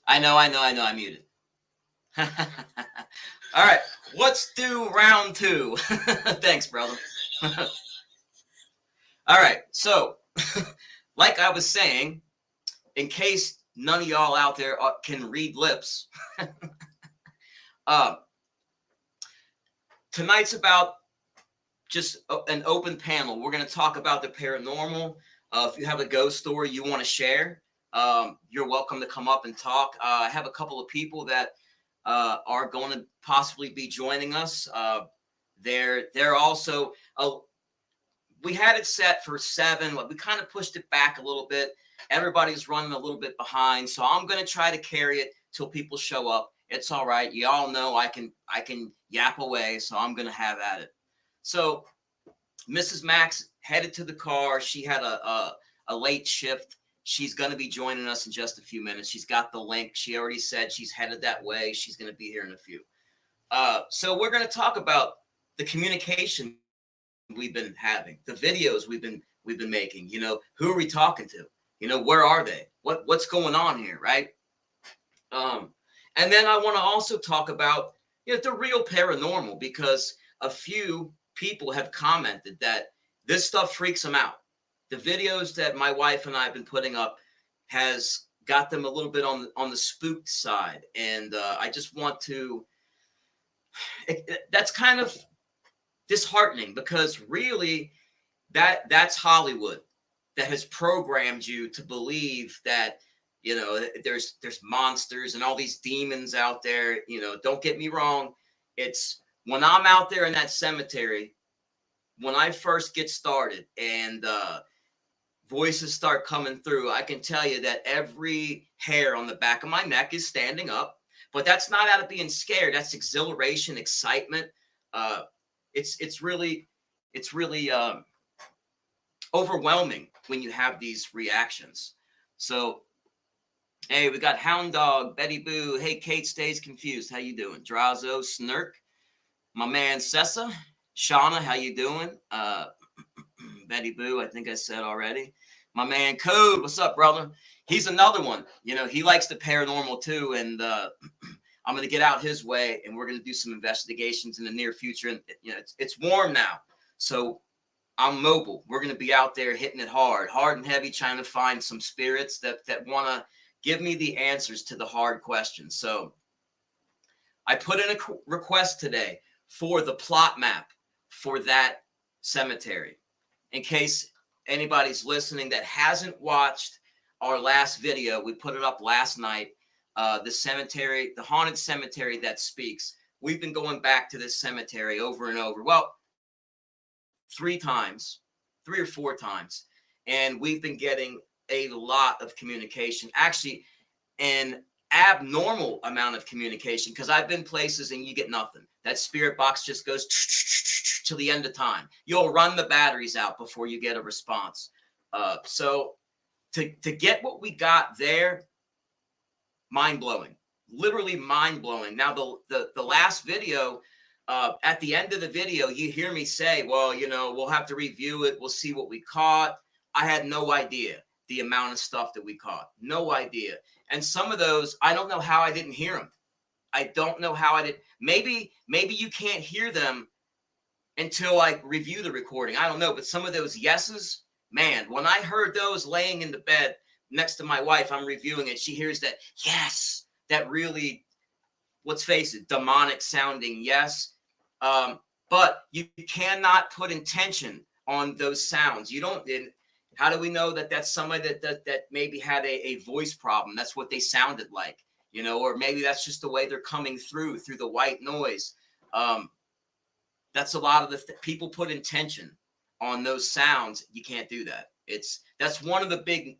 I muted. All right, let's do round two. Thanks, brother. All right, so like I was saying, in case none of y'all out there can read lips, uh, tonight's about just an open panel. We're going to talk about the paranormal. If you have a ghost story you want to share, you're welcome to come up and talk. I have a couple of people that are going to possibly be joining us. They're also we had it set for 7. We kind of pushed it back a little bit. Everybody's running a little bit behind, so I'm going to try to carry it till people show up. It's all right. You all know I can yap away, so I'm going to have at it. So Mrs. Max headed to the car. She had a late shift. She's going to be joining us in just a few minutes. She's got the link. She already said she's headed that way. She's going to be here in a few. So we're going to talk about the communication we've been having, the videos we've been making. You know, who are we talking to? You know, where are they? What's going on here, right? And then I want to also talk about, you know, the real paranormal, because a few people have commented that this stuff freaks them out. The videos that my wife and I have been putting up has got them a little bit on the spooked side, and I just want to. That's kind of disheartening, because really, that's Hollywood that has programmed you to believe that, you know, there's monsters and all these demons out there. You know, don't get me wrong. It's when I'm out there in that cemetery, when I first get started and voices start coming through, I can tell you that every hair on the back of my neck is standing up. But that's not out of being scared. That's exhilaration, excitement. It's really overwhelming when you have these reactions. So, hey, we got Hound Dog, Betty Boo. Hey, Kate stays confused. How you doing? Drazo, Snurk, my man Sessa, Shauna. How you doing? Betty Boo, I think I said already. My man Code, what's up, brother? He's another one. You know, he likes the paranormal too, and I'm going to get out his way, and we're going to do some investigations in the near future. And you know, it's warm now, so I'm mobile. We're going to be out there hitting it hard and heavy, trying to find some spirits that want to give me the answers to the hard questions. So I put in a request today for the plot map for that cemetery. In case anybody's listening that hasn't watched our last video, we put it up last night. The cemetery, the haunted cemetery that speaks. We've been going back to this cemetery over and over. Well, 3 or 4 times. And we've been getting a lot of communication. Actually, an abnormal amount of communication, because I've been places and you get nothing. That spirit box just goes to the end of time. You'll run the batteries out before you get a response. So to get what we got there, mind-blowing, literally mind-blowing. Now, the last video, at the end of the video, you hear me say, well, you know, we'll have to review it. We'll see what we caught. I had no idea the amount of stuff that we caught. No idea. And some of those, I don't know how I didn't hear them. I don't know how I did. Maybe you can't hear them until I review the recording. I don't know. But some of those yeses, man, when I heard those laying in the bed next to my wife, I'm reviewing it. She hears that yes, that really, let's face it, demonic sounding yes. But you cannot put intention on those sounds. You don't. How do we know that that's somebody that maybe had a voice problem? That's what they sounded like, you know, or maybe that's just the way they're coming through the white noise. That's a lot of the people put intention on those sounds. You can't do that. That's one of the big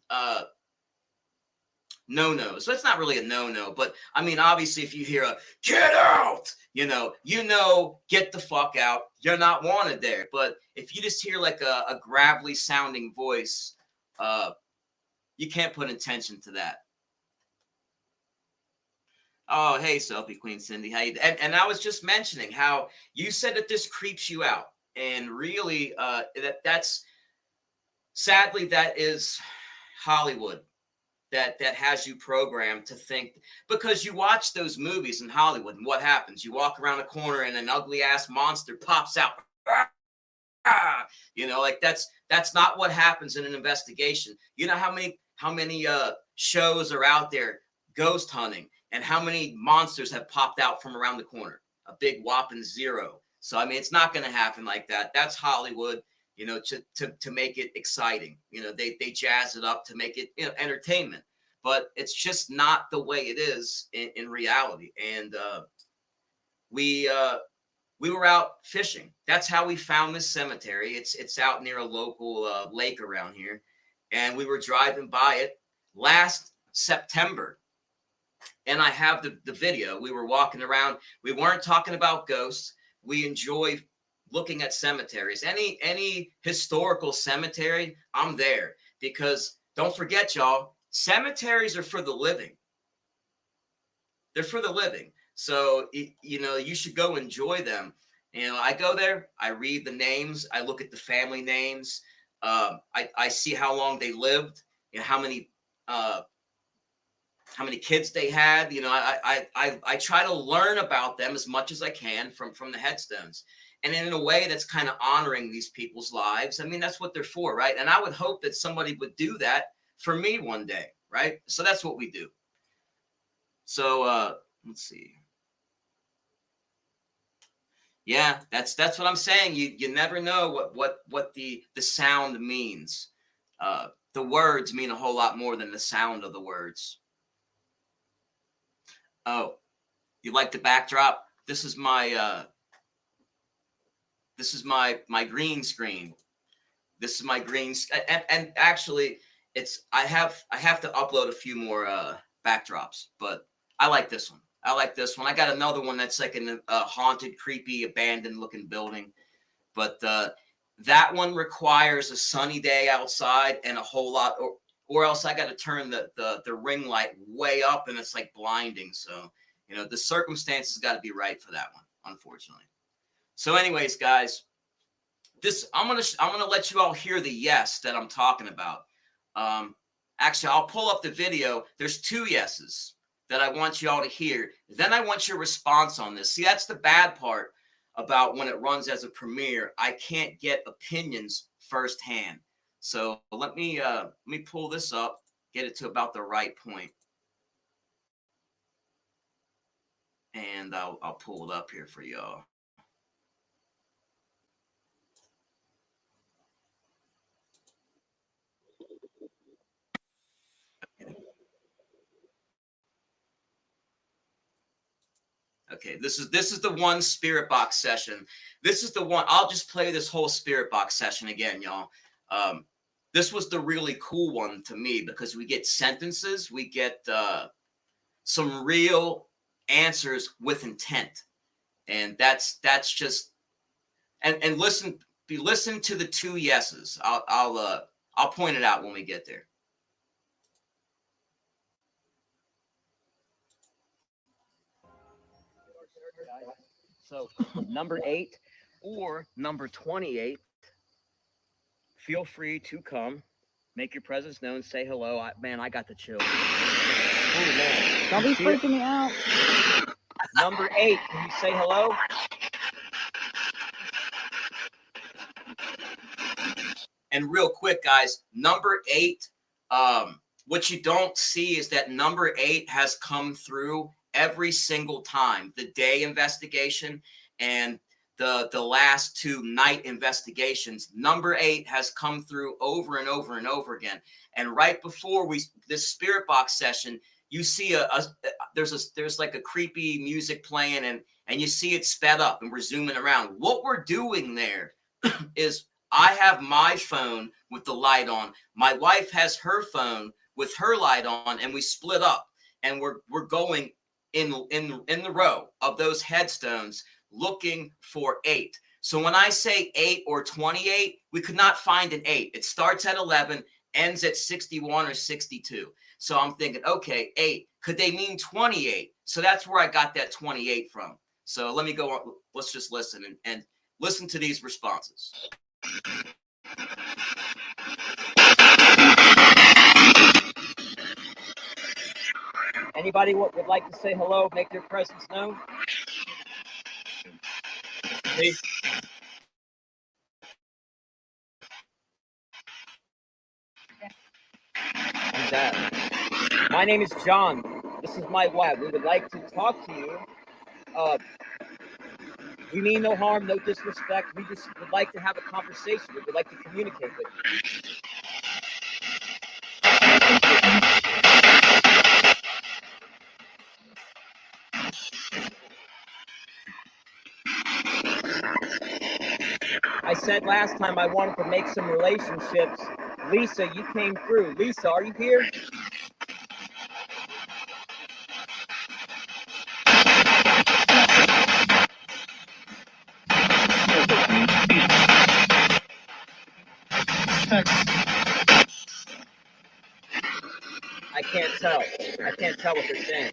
no-nos. So it's not really a no-no, but I mean, obviously, if you hear a "get out," you know, get the fuck out. You're not wanted there. But if you just hear like a gravelly sounding voice, you can't put intention to that. Oh, hey, Selfie Queen Cindy, how you? And I was just mentioning how you said that this creeps you out, and really, that's sadly that is Hollywood. that has you programmed to think, because you watch those movies in Hollywood and what happens? You walk around a corner and an ugly ass monster pops out. You know, like that's not what happens in an investigation. You know how many shows are out there ghost hunting, and how many monsters have popped out from around the corner? A big whopping zero. So I mean, it's not going to happen like that. That's Hollywood, you know, to make it exciting. You know, they jazz it up to make it, you know, entertainment, but it's just not the way it is in reality. And we were out fishing. That's how we found this cemetery. It's out near a local lake around here, and we were driving by it last September. And I have the video. We were walking around. We weren't talking about ghosts. We enjoy looking at cemeteries. Any historical cemetery, I'm there, because don't forget, y'all, cemeteries are for the living. They're for the living. So, you know, you should go enjoy them. You know, I go there, I read the names, I look at the family names, I see how long they lived, you know, how many kids they had. You know, I try to learn about them as much as I can from the headstones, and in a way that's kind of honoring these people's lives. I mean, that's what they're for, right? And I would hope that somebody would do that for me one day, right? So that's what we do. So let's see. Yeah, that's what I'm saying. You never know what the sound means. The words mean a whole lot more than the sound of the words. Oh, you like the backdrop? This is my green screen. This is my green, and actually, I have to upload a few more backdrops, but I like this one. I like this one. I got another one that's like in a haunted, creepy, abandoned looking building. But that one requires a sunny day outside and a whole lot, or else I got to turn the ring light way up, and it's like blinding. So, you know, the circumstances got to be right for that one, unfortunately. So anyways, guys, I'm gonna let you all hear the yes that I'm talking about. Actually, I'll pull up the video. There's 2 yeses that I want you all to hear. Then I want your response on this. See, that's the bad part about when it runs as a premiere. I can't get opinions firsthand. So let me pull this up, get it to about the right point, and I'll pull it up here for y'all. Okay, this is the one spirit box session. This is the one. I'll just play this whole spirit box session again, y'all. This was the really cool one to me, because we get sentences, we get some real answers with intent, and that's just and listen to the 2 yeses. I'll point it out when we get there. So number 8 or number 28, feel free to come, make your presence known, say hello. Man, I got the chills. Oh, man. Don't be freaking me out. Number 8, can you say hello? And real quick, guys, number 8, what you don't see is that number 8 has come through every single time. The day investigation and the last 2 night investigations, number 8 has come through over and over and over again. And right before this spirit box session, you see there's like a creepy music playing, and you see it sped up, and we're zooming around. What we're doing there is, I have my phone with the light on. My wife has her phone with her light on, and we split up, and we're going in the row of those headstones looking for 8. So when I say 8 or 28, we could not find an 8. It starts at 11, ends at 61 or 62. So I'm thinking, okay, 8. Could they mean 28? So that's where I got that 28 from. So let me go on. Let's just listen and listen to these responses. Anybody would like to say hello, make their presence known? Please. Who's that? My name is John. This is my wife. We would like to talk to you. We mean no harm, no disrespect. We just would like to have a conversation. We would like to communicate with you. I said last time I wanted to make some relationships. Lisa, you came through. Lisa, are you here? I can't tell. I can't tell what they're saying.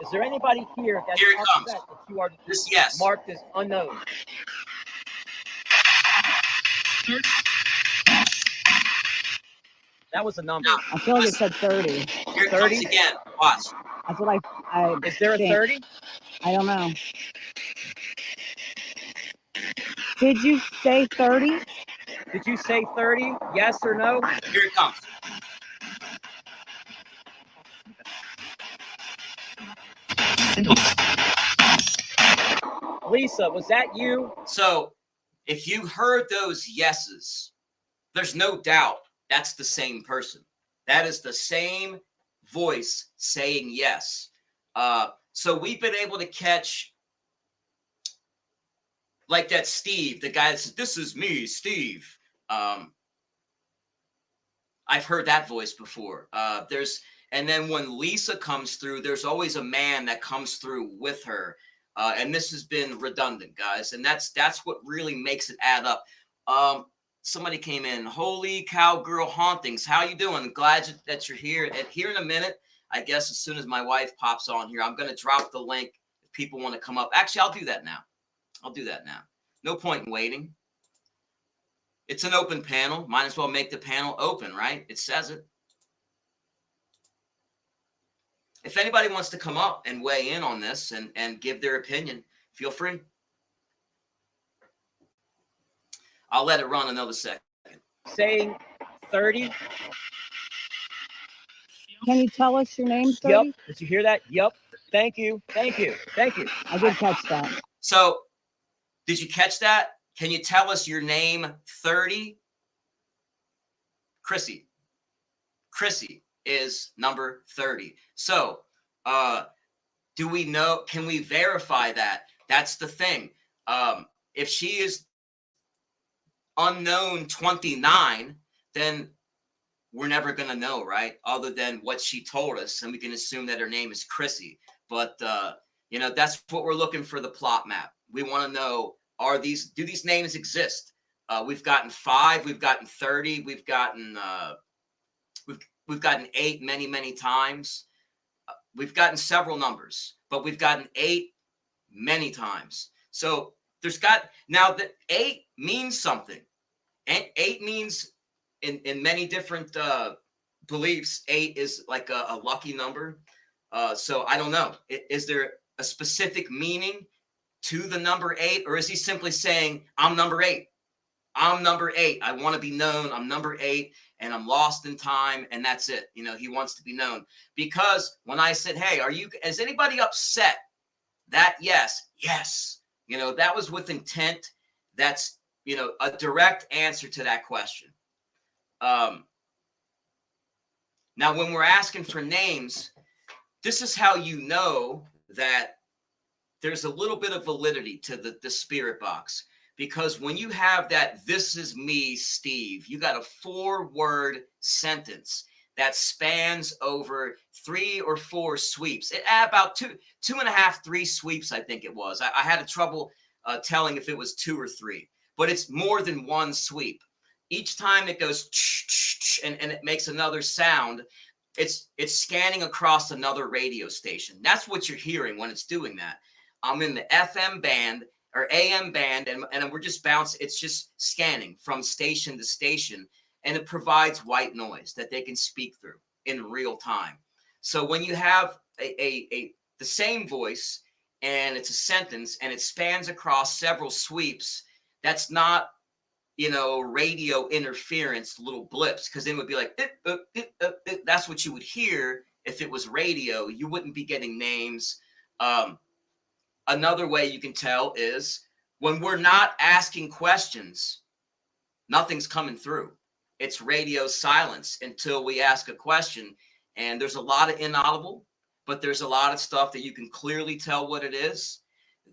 Is there anybody here that's upset that you are marked as unknown? That was a number. I feel like it said 30. Here it 30? Comes again. Watch. That's what I Is there a 30? I don't know. Did you say 30? Did you say 30? Yes or no? Here it comes. Lisa, was that you? So, if you heard those yeses, there's no doubt that's the same person. That is the same voice saying yes. So we've been able to catch, like that Steve, the guy that says, "This is me, Steve." I've heard that voice before. And then when Lisa comes through, there's always a man that comes through with her. And this has been redundant, guys. And that's what really makes it add up. Somebody came in. Holy cowgirl hauntings. How you doing? Glad that you're here. And here in a minute, I guess as soon as my wife pops on here, I'm going to drop the link if people want to come up. Actually, I'll do that now. No point in waiting. It's an open panel. Might as well make the panel open, right? It says it. If anybody wants to come up and weigh in on this and give their opinion, feel free. I'll let it run another second. Saying 30. Can you tell us your name, 30? Yep. Did you hear that? Yep. Thank you. I did catch that. So, did you catch that? Can you tell us your name, 30? Chrissy. Chrissy is number 30. So, do we know? Can we verify that? That's the thing. If she is unknown 29, then we're never going to know, right? Other than what she told us, and we can assume that her name is Chrissy. But, that's what we're looking for, the plot map. We want to know, do these names exist? We've gotten 5, we've gotten 30, we've gotten 8 many, many times. We've gotten several numbers, but we've gotten 8 many times. So now that 8 means something. And 8 means in many different beliefs, 8 is like a lucky number. So I don't know. Is there a specific meaning to the number 8, or is he simply saying, I'm number 8? I'm number 8. I want to be known. I'm number 8, and I'm lost in time, and that's it. He wants to be known. Because when I said, hey, is anybody upset that yes, that was with intent. That's, a direct answer to that question. Now, when we're asking for names, this is how you know that there's a little bit of validity to the spirit box. Because when you have that, "This is me, Steve," you got a 4-word sentence that spans over 3 or 4 sweeps. About 2.5, 3 sweeps, I think it was. I had trouble telling if it was 2 or 3, but it's more than one sweep. Each time it goes and it makes another sound, it's scanning across another radio station. That's what you're hearing when it's doing that. I'm in the FM band or AM band, and we're just bouncing. It's just scanning from station to station, and it provides white noise that they can speak through in real time. So when you have the same voice and it's a sentence and it spans across several sweeps, that's not, radio interference, little blips, because then it would be like, that's what you would hear if it was radio. You wouldn't be getting names. Another way you can tell is when we're not asking questions, nothing's coming through. It's radio silence until we ask a question. And there's a lot of inaudible, but there's a lot of stuff that you can clearly tell what it is.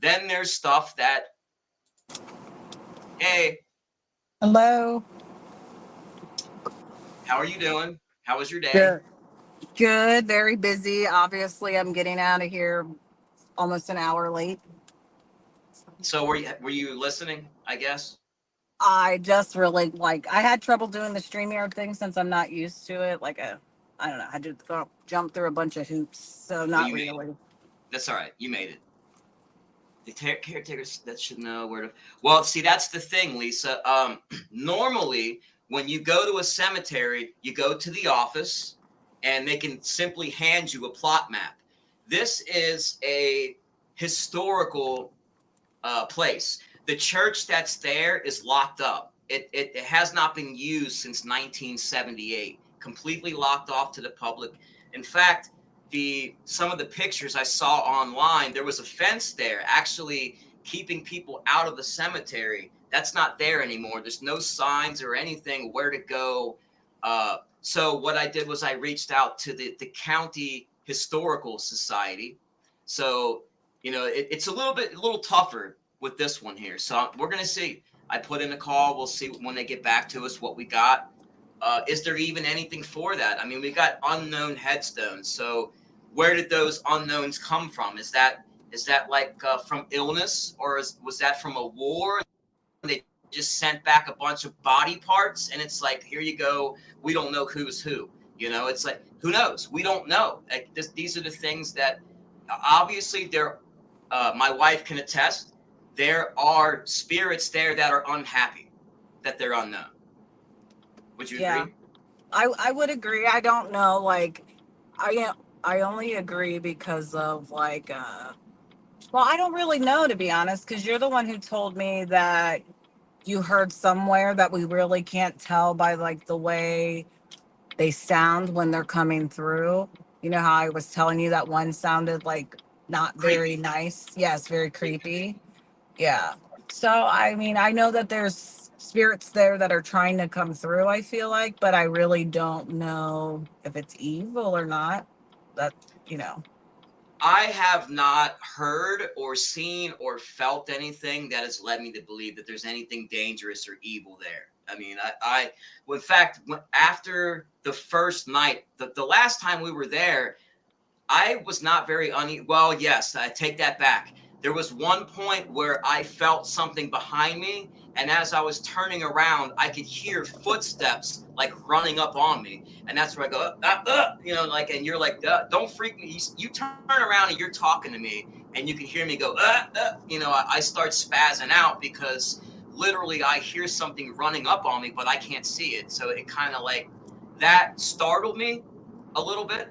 Then there's stuff that, hey. Hello. How are you doing? How was your day? Good. Good. Very busy. Obviously, I'm getting out of here almost an hour late. So were you listening, I guess? I just really I had trouble doing the StreamYard thing since I'm not used to it. I don't know, I had to jump through a bunch of hoops. So not really. That's all right. You made it. The caretakers that should know where to. Well, see, that's the thing, Lisa. Normally, when you go to a cemetery, you go to the office, and they can simply hand you a plot map. This is a historical place. The church that's there is locked up. It has not been used since 1978. Completely locked off to the public. In fact, some of the pictures I saw online, there was a fence there actually keeping people out of the cemetery. That's not there anymore. There's no signs or anything where to go. So what I did was I reached out to the county historical society. So, it's a little tougher with this one here. So we're going to see. I put in a call. We'll see when they get back to us what we got. Is there even anything for that? I mean, we got unknown headstones. So where did those unknowns come from? Is that like from illness, or was that from a war? They just sent back a bunch of body parts, and it's like, here you go. We don't know who's who. It's like, who knows? We don't know. These are the things that obviously my wife can attest. There are spirits there that are unhappy that they're unknown. Would you agree? I would agree. I don't know. I only agree because of well, I don't really know, to be honest, because you're the one who told me that you heard somewhere that we really can't tell by the way they sound when they're coming through. You know how I was telling you that one sounded not very nice? Yes, very creepy. Yeah. So, I mean, I know that there's spirits there that are trying to come through, I feel like, but I really don't know if it's evil or not. I have not heard or seen or felt anything that has led me to believe that there's anything dangerous or evil there. I mean, in fact, after the first night, the last time we were there, I was not very uneasy. Well, yes, I take that back. There was one point where I felt something behind me, and as I was turning around, I could hear footsteps running up on me, and that's where I go, and you're like, don't freak me. You turn around and you're talking to me, and you can hear me go, I start spazzing out because literally I hear something running up on me, but I can't see it. So it kind of that startled me a little bit.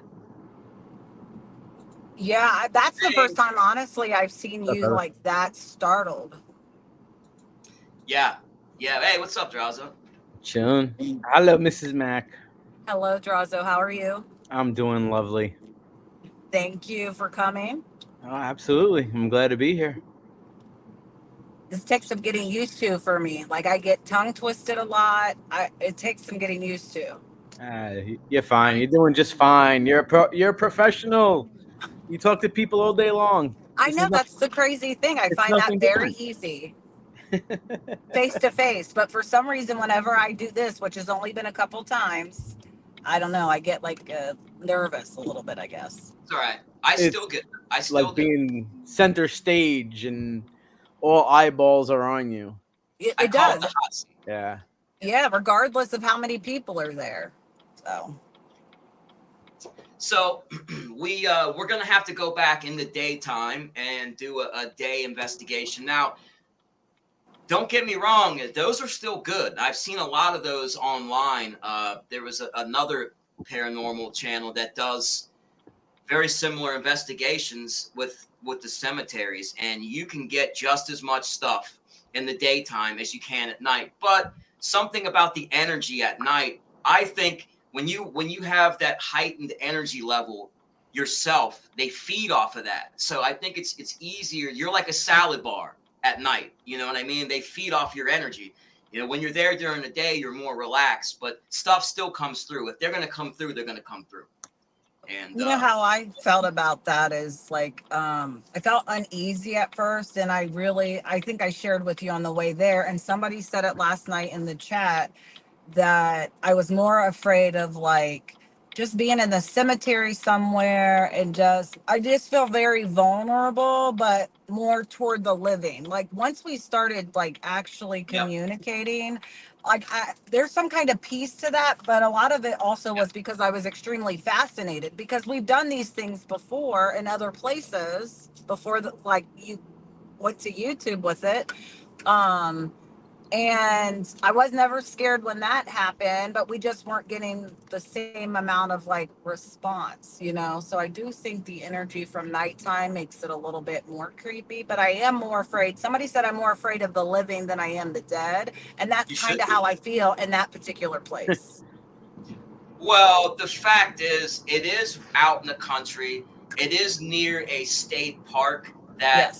Yeah, that's the first time, honestly, I've seen you that startled. Yeah. Hey, what's up, Drowzo? Chilling. Hello, Mrs. Mac. Hello, Drazo. How are you? I'm doing lovely. Thank you for coming. Oh, absolutely. I'm glad to be here. This takes some getting used to for me. I get tongue twisted a lot. It takes some getting used to. You're fine. You're doing just fine. You're a professional. You talk to people all day long. I know, that's the crazy thing. I find that very easy. Face to face. But for some reason, whenever I do this, which has only been a couple times, I don't know, I get nervous a little bit, I guess. It's all right. I still do. Being center stage and all eyeballs are on you. It does. Yeah. Yeah, regardless of how many people are there. So we're going to have to go back in the daytime and do a day investigation. Now, don't get me wrong. Those are still good. I've seen a lot of those online. There was another paranormal channel that does very similar investigations with the cemeteries, and you can get just as much stuff in the daytime as you can at night. But something about the energy at night, I think when you have that heightened energy level yourself, they feed off of that. So I think it's easier. You're like a salad bar at night. You know what I mean? They feed off your energy. You know, when you're there during the day, you're more relaxed, but stuff still comes through. If they're going to come through, they're going to come through. And You know how I felt about that is like I felt uneasy at first, and I think I shared with you on the way there, and somebody said it last night in the chat that I was more afraid of like just being in the cemetery somewhere, and I just feel very vulnerable, but more toward the living. Like once we started like actually communicating, like there's some kind of peace to that, but a lot of it also was because I was extremely fascinated, because we've done these things before in other places before like you went to YouTube with it. And I was never scared when that happened, but we just weren't getting the same amount of like response, you know? So I do think the energy from nighttime makes it a little bit more creepy, but I am more afraid. Somebody said I'm more afraid of the living than I am the dead. And that's kind of how I feel in that particular place. Well, the fact is, it is out in the country. It is near a state park that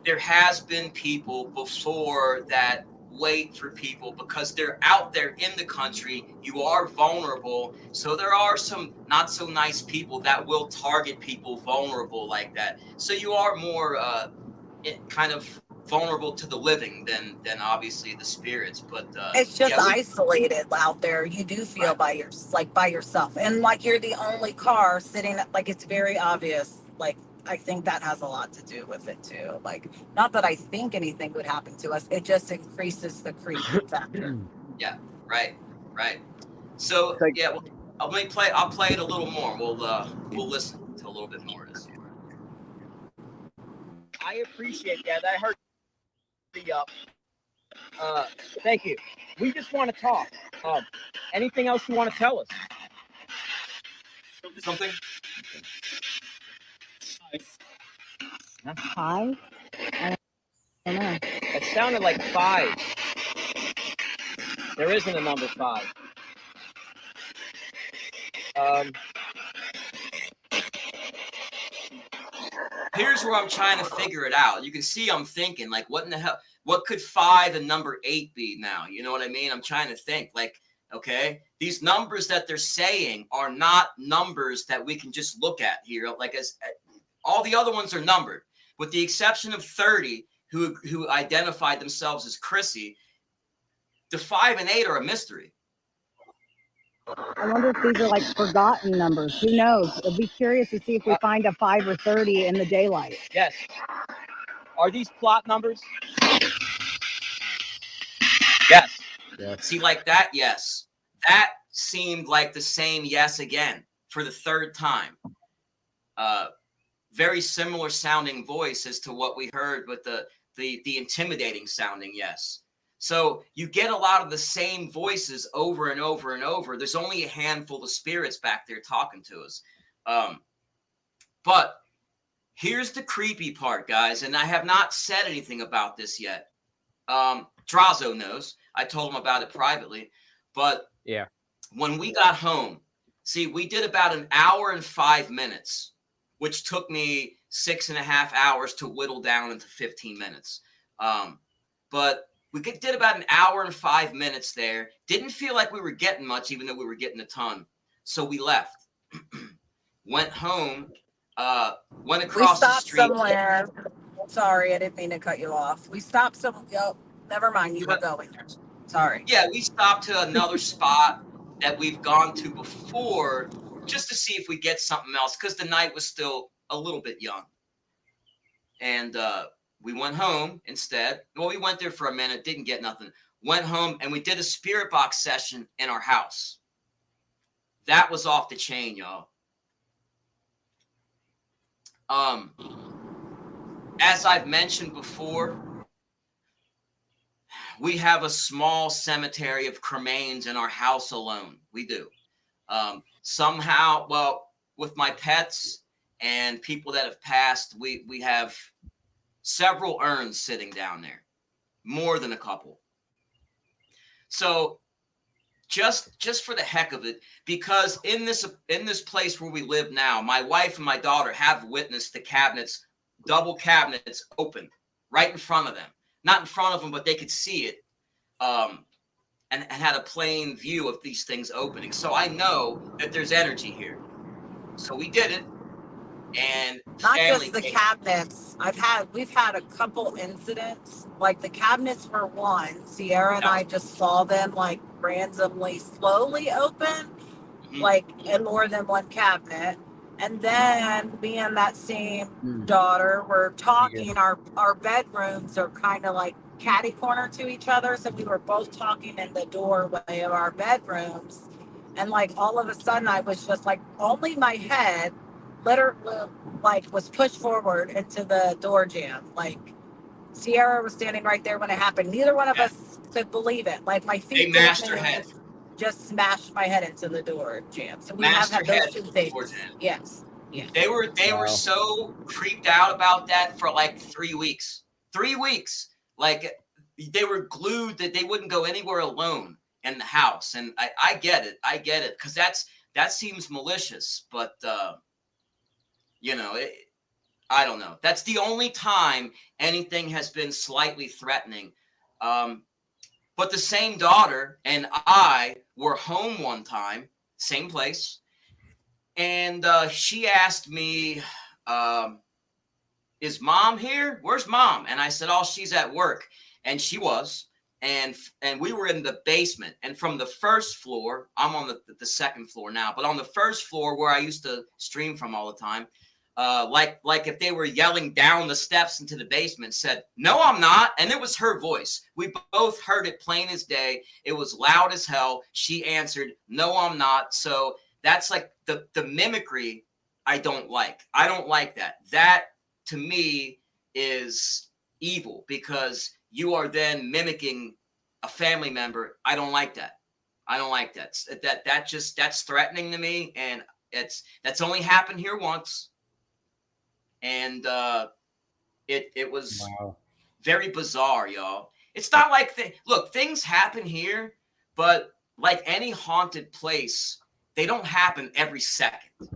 there has been people before that wait for people because they're out there in the country. You are vulnerable. So there are some not so nice people that will target people vulnerable like that. So you are more kind of vulnerable to the living than obviously the spirits. But it's just isolated out there. You do feel by yourself, and like you're the only car sitting, like it's very obvious. Like I think that has a lot to do with it too. Like, not that I think anything would happen to us, it just increases the creep factor. Yeah, right. So yeah, well, I'll play it a little more. We'll listen to a little bit more of this. I appreciate that. I heard the thank you. We just want to talk. Anything else you want to tell us? Something? Hi? I don't know. It sounded like 5. There isn't a number 5. Here's where I'm trying to figure it out. You can see I'm thinking, like, what in the hell? What could 5 and number 8 be now? You know what I mean? I'm trying to think, like, okay, these numbers that they're saying are not numbers that we can just look at here. Like, as all the other ones are numbered, with the exception of 30, who identified themselves as Chrissy. The 5 and 8 are a mystery. I wonder if these are like forgotten numbers. Who knows? I'd be curious to see if we find a 5 or 30 in the daylight. Yes. Are these plot numbers? Yes. See, like that, yes. That seemed like the same yes again for the 3rd time. Very similar sounding voice as to what we heard with the intimidating sounding yes. So you get a lot of the same voices over and over and over. There's only a handful of spirits back there talking to us. But here's the creepy part, guys, and I have not said anything about this yet. Drazo knows. I told him about it privately. But yeah, when we got home, see, we did about an hour and 5 minutes, which took me 6.5 hours to whittle down into 15 minutes. But we did about an hour and 5 minutes there. Didn't feel like we were getting much, even though we were getting a ton. So we left. Went home. Went across the street. We stopped somewhere. Sorry, I didn't mean to cut you off. We stopped some. Oh, never mind. You were going there. Sorry. Yeah, we stopped to another spot that we've gone to before, just to see if we get something else, because the night was still a little bit young. And we went home instead. Well, we went there for a minute, didn't get nothing. Went home and we did a spirit box session in our house. That was off the chain, y'all. As I've mentioned before, we have a small cemetery of cremains in our house alone. We do. Somehow, well, with my pets and people that have passed. We have several urns sitting down there, more than a couple. So just for the heck of it, because in this place where we live now, my wife and my daughter have witnessed the cabinets, double cabinets open right in front of them. Not in front of them, but they could see it. And had a plain view of these things opening. So I know that there's energy here. So we did it. And Not family just the came. cabinets. We've had a couple incidents. Like the cabinets were one. Sierra and I just saw them like randomly slowly open, like in more than one cabinet. And then me and that same daughter were talking. Our bedrooms are kind of like catty corner to each other. So we were both talking in the doorway of our bedrooms. And like all of a sudden I was just like, only my head literally like was pushed forward into the door jamb. Like Sierra was standing right there when it happened. Neither one of us could believe it. Like my They feet mashed didn't their move, head. just smashed my head into the door jamb. So we Mashed have their had head those two into the things. door jamb. Yes. Yeah. They were so creeped out about that for like 3 weeks. 3 weeks. Like they were glued that they wouldn't go anywhere alone in the house. And I get it. I get it. Because that seems malicious. But you know, I don't know. That's the only time anything has been slightly threatening. But the same daughter and I were home one time, same place. And she asked me, is mom here? Where's mom? And I said, oh, she's at work. And she was. And we were in the basement. And from the first floor, I'm on the second floor now, but on the first floor where I used to stream from all the time, like if they were yelling down the steps into the basement, said, no, I'm not. And it was her voice. We both heard it plain as day. It was loud as hell. She answered, no, I'm not. So that's like the mimicry I don't like. I don't like that. That to me is evil because you are then mimicking a family member. I don't like that. I don't like that. That's threatening to me. And that's only happened here once. And it was very bizarre, y'all. It's not like look, things happen here, but like any haunted place, they don't happen every second.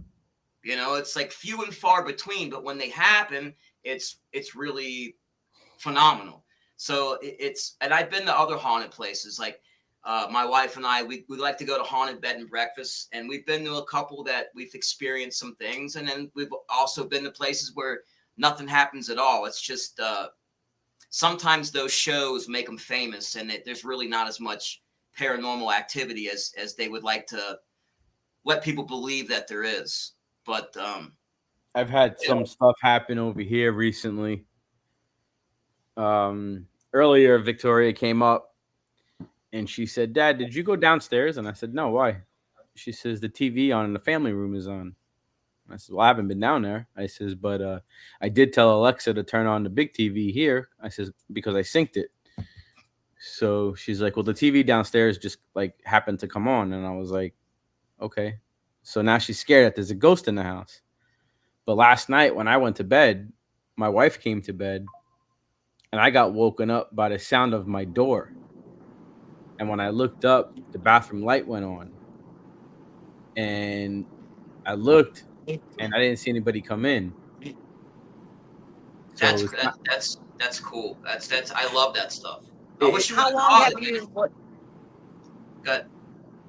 You know, it's like few and far between, but when they happen, it's really phenomenal. So and I've been to other haunted places, like my wife and I, we like to go to haunted bed and breakfast, and we've been to a couple that we've experienced some things, and then we've also been to places where nothing happens at all. It's just sometimes those shows make them famous, and there's really not as much paranormal activity as they would like to let people believe that there is. But I've had some stuff happen over here recently. Earlier, Victoria came up and she said, Dad, did you go downstairs? And I said, no, why? She says, the TV on in the family room is on. I said, well, I haven't been down there. I says, but I did tell Alexa to turn on the big TV here. I says, because I synced it. So she's like, well, the TV downstairs just like happened to come on. And I was like, okay. So now she's scared that there's a ghost in the house. But last night when I went to bed, my wife came to bed and I got woken up by the sound of my door. And when I looked up, the bathroom light went on. And I looked and I didn't see anybody come in. So that's cool. That's I love that stuff. I wish how long have you? Good.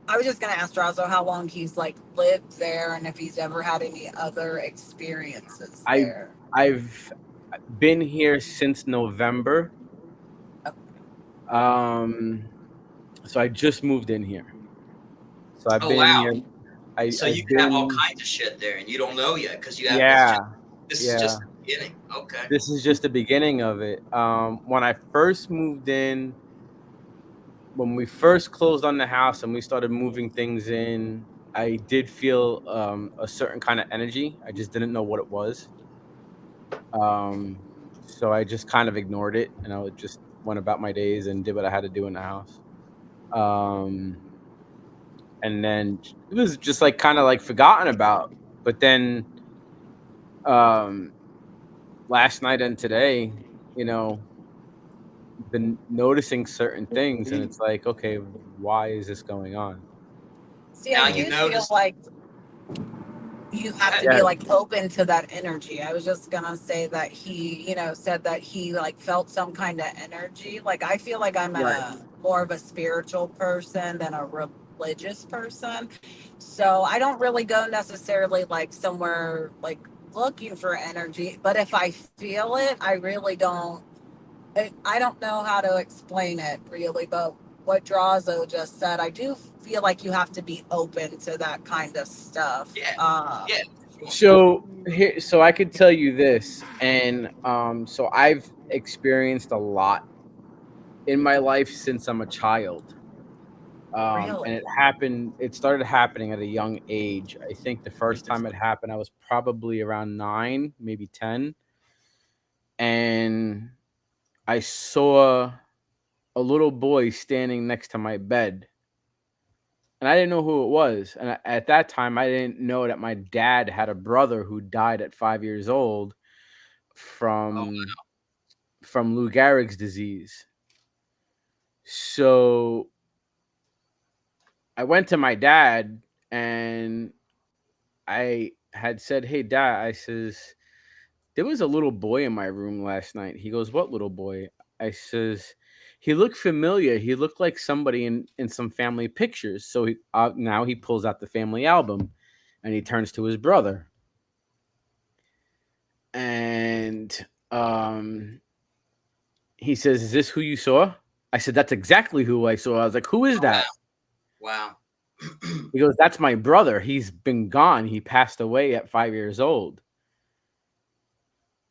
I was just gonna ask Drazo how long he's like lived there and if he's ever had any other experiences there. I've been here since November. Okay. So I just moved in here. So I've been here. So you can have all kinds of shit there, and you don't know yet because you have. This is just the beginning. Okay. This is just the beginning of it. When I first moved in, when we first closed on the house and we started moving things in, I did feel a certain kind of energy. I just didn't know what it was. So I just kind of ignored it, and I just went about my days and did what I had to do in the house. And then it was just like kind of like forgotten about. But then last night and today, you know, been noticing certain things, and it's like, okay, why is this going on? See, Now I you do feel notice. like you have to Yeah, be Yeah, like open to that energy. I was just gonna say that he, said that he like felt some kind of energy. Like I feel like I'm right. a more of a spiritual person than a religious person. So I don't really go necessarily like somewhere like looking for energy. But if I feel it, I really don't. I don't know how to explain it really, but what Drazo just said, I do feel like you have to be open to that kind of stuff. yeah, yeah. Sure. So I could tell you this, and so I've experienced a lot in my life since I'm a child. And Really? it started happening at a young age. I think the first time it happened, I was probably around 9, maybe 10. And I saw a little boy standing next to my bed. And I didn't know who it was. And at that time, I didn't know that my dad had a brother who died at 5 years old Oh, from Lou Gehrig's disease. So I went to my dad and I had said, "Hey, Dad," I says, "there was a little boy in my room last night." He goes, "What little boy?" I says, "He looked familiar. He looked like somebody in some family pictures." So now he pulls out the family album and he turns to his brother. And he says, "Is this who you saw?" I said, "That's exactly who I saw." I was like, "Who is wow, that?" wow. He goes, "That's my brother. He's been gone. He passed away at 5 years old."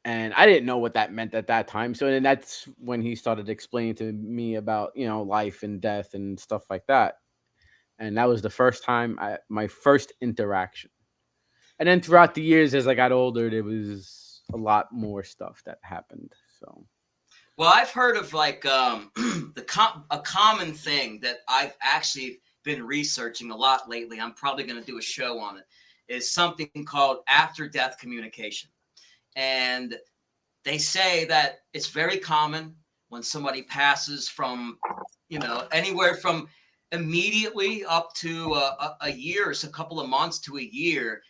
And I didn't know what that meant at that time. So then that's when he started explaining to me about, life and death and stuff like that. And that was the first time my first interaction. And then throughout the years, as I got older, there was a lot more stuff that happened. So Well, I've heard of like a common thing that I've actually been researching a lot lately. I'm probably going to do a show on it. Is something called after death communication, and they say that it's very common when somebody passes from, anywhere from immediately up to a year, or a couple of months to a year.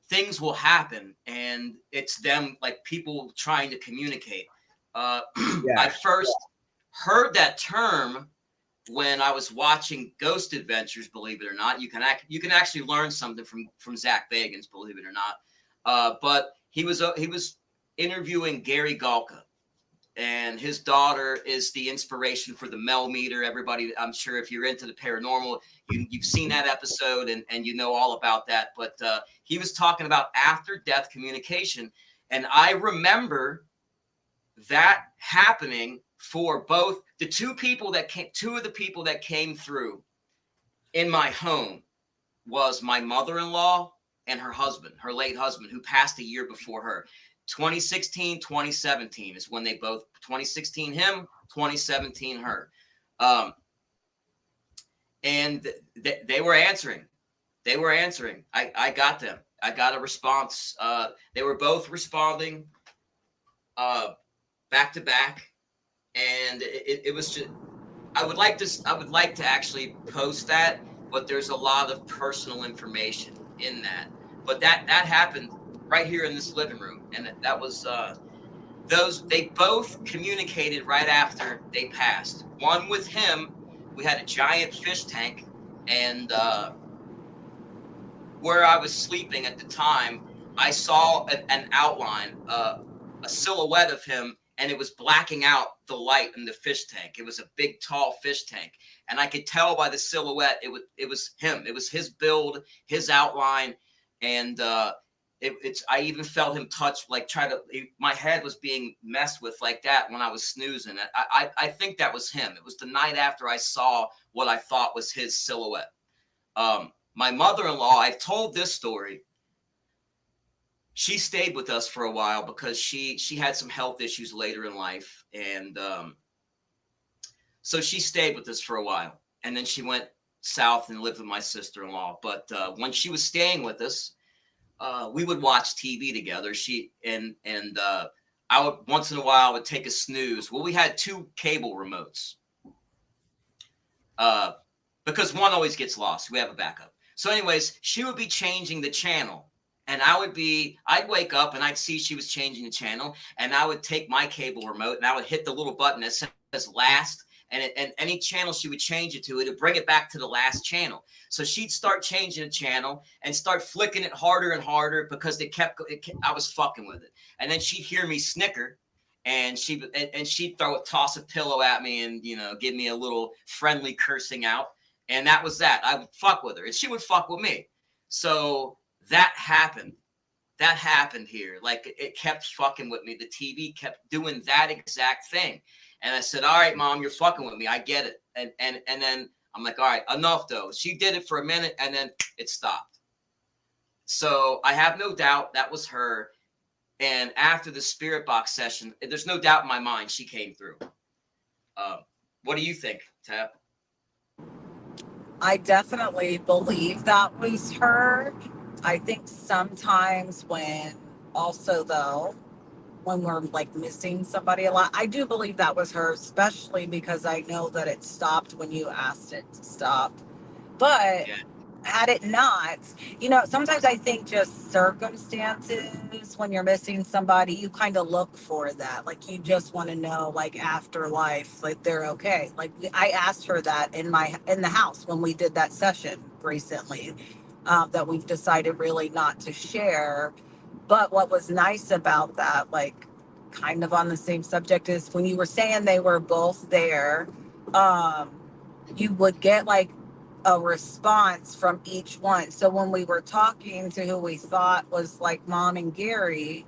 Things will happen, and it's them, like people trying to communicate. I yeah, first heard that term when I was watching Ghost Adventures. Believe it or not, you can actually learn something from Zach Bagans. Believe it or not, but he was interviewing Gary Galka, and his daughter is the inspiration for the Mel meter. Everybody, I'm sure if you're into the paranormal, you've seen that episode and you know all about that. But he was talking about after death communication, and I remember that happening for both the two of the people that came through in my home was my mother-in-law and her late husband, who passed a year before her. 2016, 2017 is when they both, 2016 him, 2017 her. Um, and they were answering. They were answering. I got them. I got a response. They were both responding back to back. And it was just, I would like to actually post that, but there's a lot of personal information in that. But that happened right here in this living room, and that was they both communicated right after they passed. One with him, we had a giant fish tank, and where I was sleeping at the time, I saw an outline, a silhouette of him, and it was blacking out the light in the fish tank. It was a big, tall fish tank, and I could tell by the silhouette it was him. It was his build, his outline, and it's. I even felt him touch, like my head was being messed with like that when I was snoozing. I think that was him. It was the night after I saw what I thought was his silhouette. My mother-in-law, I've told this story. She stayed with us for a while because she had some health issues later in life, and so she stayed with us for a while, and then she went south and lived with my sister-in-law. But when she was staying with us, we would watch TV together. I would once in a while I would take a snooze. Well, we had 2 cable remotes. Because one always gets lost. We have a backup. So anyways, she would be changing the channel. And I'd wake up and I'd see she was changing the channel. And I would take my cable remote and I would hit the little button that says last. And any channel she would change it to, it would bring it back to the last channel. So she'd start changing the channel and start flicking it harder and harder because I was fucking with it. And then she'd hear me snicker. And she'd toss a pillow at me and, give me a little friendly cursing out. And that was that. I would fuck with her and she would fuck with me. So that happened. That happened here. Like it kept fucking with me. The TV kept doing that exact thing. And I said, all right, Mom, you're fucking with me. I get it. And then I'm like, all right, enough though. She did it for a minute and then it stopped. So I have no doubt that was her. And after the spirit box session, there's no doubt in my mind she came through. What do you think, Tab? I definitely believe that was her. I think sometimes when we're like missing somebody a lot, I do believe that was her, especially because I know that it stopped when you asked it to stop. But Yeah. had it not, sometimes I think just circumstances, when you're missing somebody, you kind of look for that. Like you just want to know, like afterlife, like they're okay. Like I asked her that in the house when we did that session recently, that we've decided really not to share. But what was nice about that, like kind of on the same subject, is when you were saying they were both there, you would get like a response from each one. So when we were talking to who we thought was like Mom and Gary,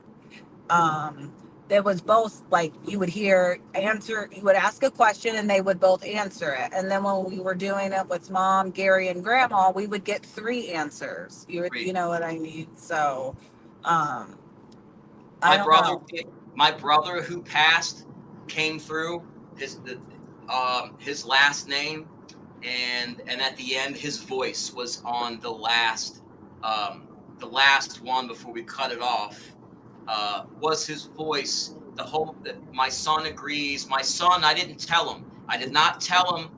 there was both like you would ask a question and they would both answer it. And then when we were doing it with Mom, Gary, and Grandma, we would get 3 answers. You know what I mean? So I don't know. My brother who passed came through his last name. And at the end, his voice was on the last one before we cut it off. Was his voice. My son agrees. My son, I didn't tell him. I did not tell him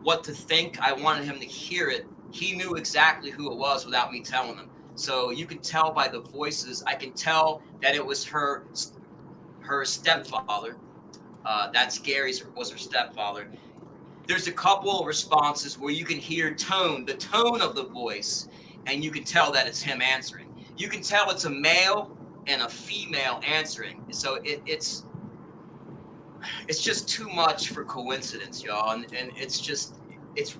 what to think. I wanted him to hear it. He knew exactly who it was without me telling him. So you can tell by the voices. I can tell that it was her stepfather. Was her stepfather. There's a couple of responses where you can hear the tone of the voice, and you can tell that it's him answering. You can tell it's a male and a female answering. So it's just too much for coincidence, y'all. And it's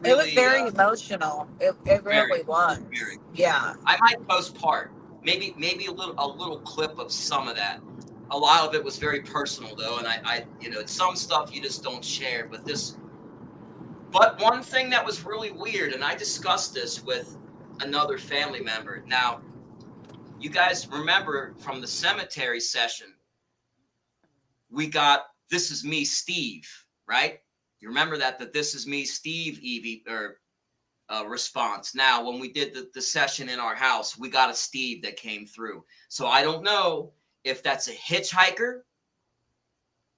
really. It was very emotional. It really was. Very. Yeah. I might post part, maybe a little clip of some of that. A lot of it was very personal though, and I some stuff you just don't share, But one thing that was really weird, and I discussed this with another family member. Now, you guys remember from the cemetery session, we got "This is me, Steve," right? You remember that "This is me, Steve" response. Now, when we did the session in our house, we got a Steve that came through. So I don't know if that's a hitchhiker,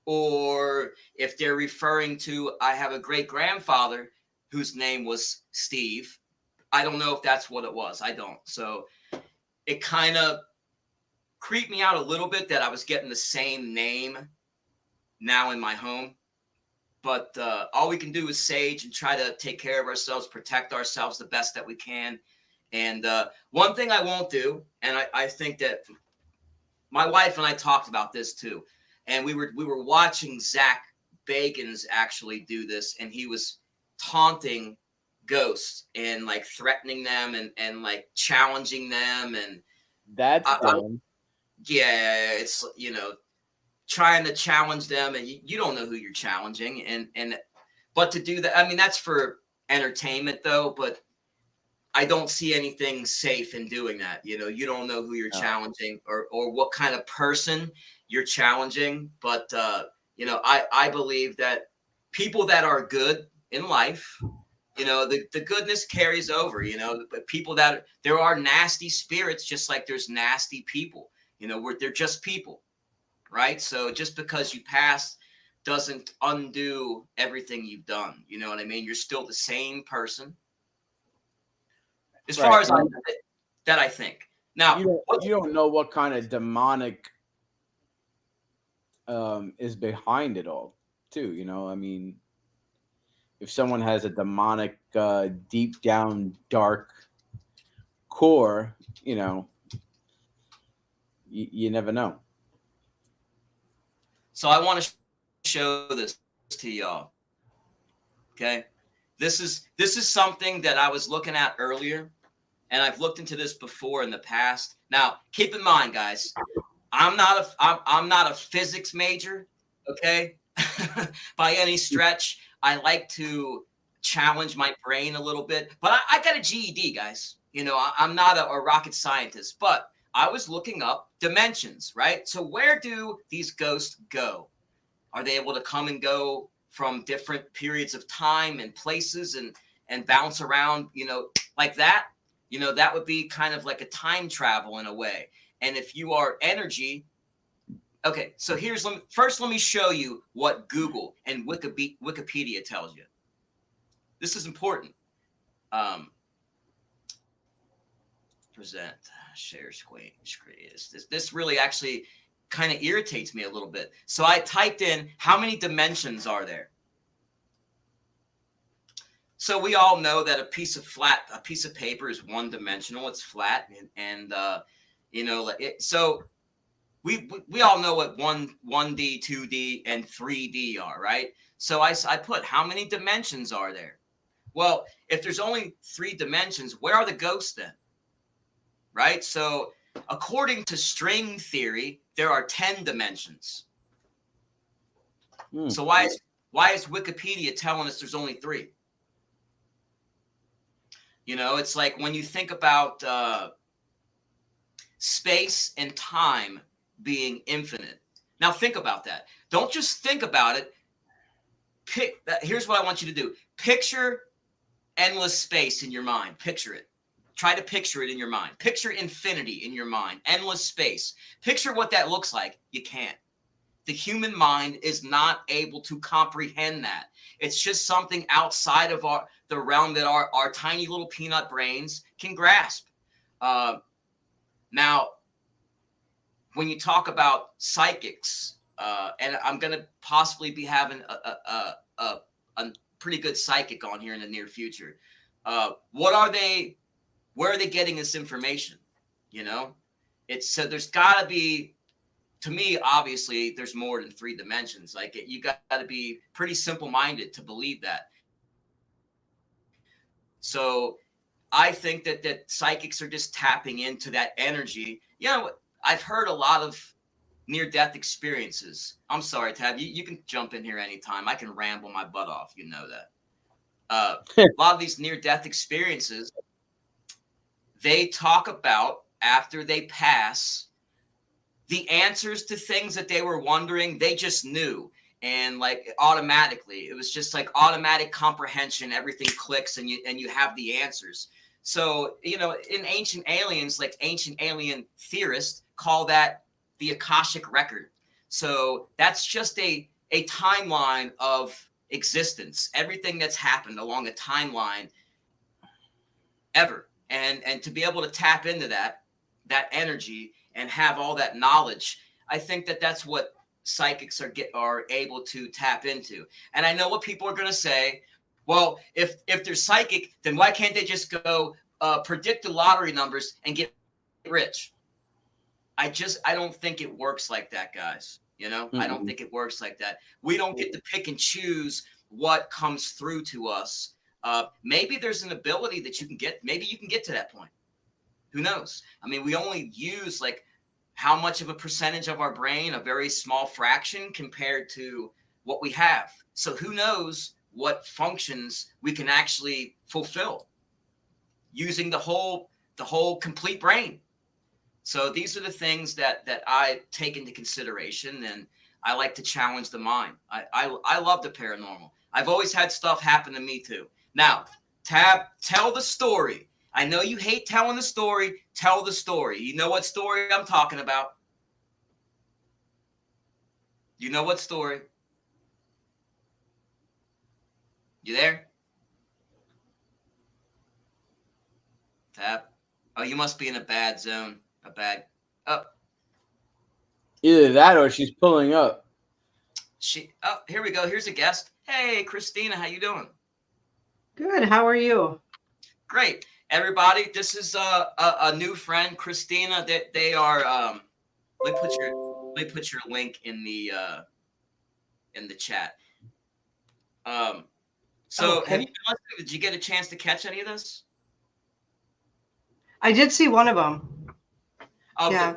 or if they're referring to, I have a great grandfather whose name was Steve. I don't know if that's what it was. I don't. So it kind of creeped me out a little bit that I was getting the same name now in my home. But all we can do is sage and try to take care of ourselves, protect ourselves the best that we can. And one thing I won't do, and I think that my wife and I talked about this too, and we were watching Zach Bagans actually do this, and he was taunting ghosts and like threatening them and like challenging them, and That's dumb. Yeah, it's trying to challenge them, and you don't know who you're challenging, but to do that, I mean, that's for entertainment though, but I don't see anything safe in doing that. You don't know who you're challenging or what kind of person you're challenging. But, I believe that people that are good in life, You know, the goodness carries over. You know, but people that there are nasty spirits, just like there's nasty people. You know, they're just people, right? So just because you passed doesn't undo everything you've done. You know what I mean? You're still the same person. As Right. far as I think. Now, You don't know what kind of demonic is behind it all, too. You know, I mean, if someone has a demonic, deep down, dark core, you know, you never know. so I want to show this to y'all. Okay, this is something that I was looking at earlier, and I've looked into this before in the past. Now, keep in mind, guys, I'm not a physics major, okay, by any stretch. I like to challenge my brain a little bit, but I got a GED, guys. You know, I'm not a rocket scientist, but I was looking up dimensions, right? So where do these ghosts go? Are they able to come and go from different periods of time and places and bounce around, you know, like that? You know, that would be kind of like a time travel in a way. And if you are energy, okay, so first let me show you what Google and Wikipedia tells you. This is important. Present, share screen. This really actually kind of irritates me a little bit. So I typed in, how many dimensions are there? So we all know that a piece of paper is one dimensional. It's flat, and you know, so we all know what 1D, 2D, and 3D are, right? So I put, how many dimensions are there? Well, if there's only 3 dimensions, where are the ghosts then? Right? So according to string theory, there are 10 dimensions. So why is Wikipedia telling us there's only 3? You know, it's like when you think about space and time being infinite. Now think about that. Don't just think about it. Here's what I want you to do. Picture endless space in your mind. Picture it. Try to picture it in your mind. Picture infinity in your mind. Endless space. Picture what that looks like. You can't. The human mind is not able to comprehend that. It's just something outside of the realm that our tiny little peanut brains can grasp. Now, when you talk about psychics, and I'm going to possibly be having a pretty good psychic on here in the near future. What are they? Where are they getting this information? You know, so there's got to be. To me, obviously, there's more than 3 dimensions. Like you got to be pretty simple-minded to believe that. So I think that psychics are just tapping into that energy. You know, I've heard a lot of near-death experiences. I'm sorry, Tab. You can jump in here anytime. I can ramble my butt off. You know that. A lot of these near-death experiences, they talk about after they pass, the answers to things that they were wondering, they just knew. And like automatically, it was just like automatic comprehension. Everything clicks and you have the answers. So, you know, in Ancient Aliens, like ancient alien theorists call that the Akashic record. So that's just a timeline of existence. Everything that's happened along a timeline ever. And to be able to tap into that energy and have all that knowledge, I think that's what psychics are able to tap into. And I know what people are going to say. Well, if they're psychic, then why can't they just go predict the lottery numbers and get rich? I don't think it works like that, guys. You know, I don't think it works like that. We don't get to pick and choose what comes through to us. Maybe there's an ability that you can get. Maybe you can get to that point. Who knows? I mean, we only use like how much of a percentage of our brain, a very small fraction compared to what we have. So who knows what functions we can actually fulfill using the whole complete brain. So these are the things that I take into consideration, and I like to challenge the mind. I love the paranormal. I've always had stuff happen to me too. Now, Tab, tell the story. I know you hate telling the story. Tell the story. You know what story I'm talking about. You know what story. You there? Tab. Oh, you must be in a bad zone. A bad. Oh, Either that or she's pulling up. Oh, here we go. Here's a guest. Hey, Christina, how you doing? Good. How are you? Great. Everybody, this is a new friend, Christina. They are let me put your link in the chat. So Okay. have you been listening? Did you get a chance to catch any of this? I did see one of them. Oh, Yeah,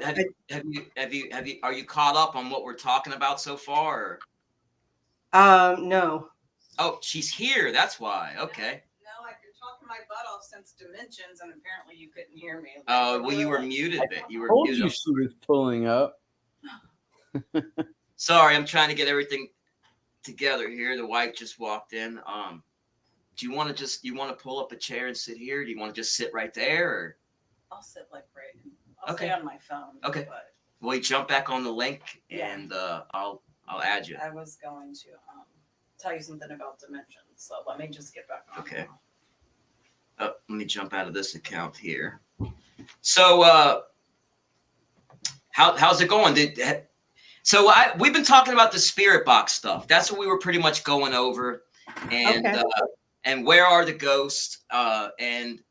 are you caught up on what we're talking about so far? No. Oh, she's here. That's why. Okay. No, I've been talking my butt off since Dimensions, and apparently you couldn't hear me. Oh, well, you were muted. You were Told muted. you she was pulling up. Sorry, I'm trying to get everything together here. The wife just walked in. Do you want to pull up a chair and sit here? Do you want to just sit right there? Or? I'll sit like right. I'll stay on my phone. Okay. But Well, you jump back on the link, and I'll add you. I was going to tell you something about Dimensions, so let me just get back on. Okay. Oh, let me jump out of this account here. So, how's it going? We've been talking about the spirit box stuff. That's what we were pretty much going over, and Okay. And where are the ghosts, and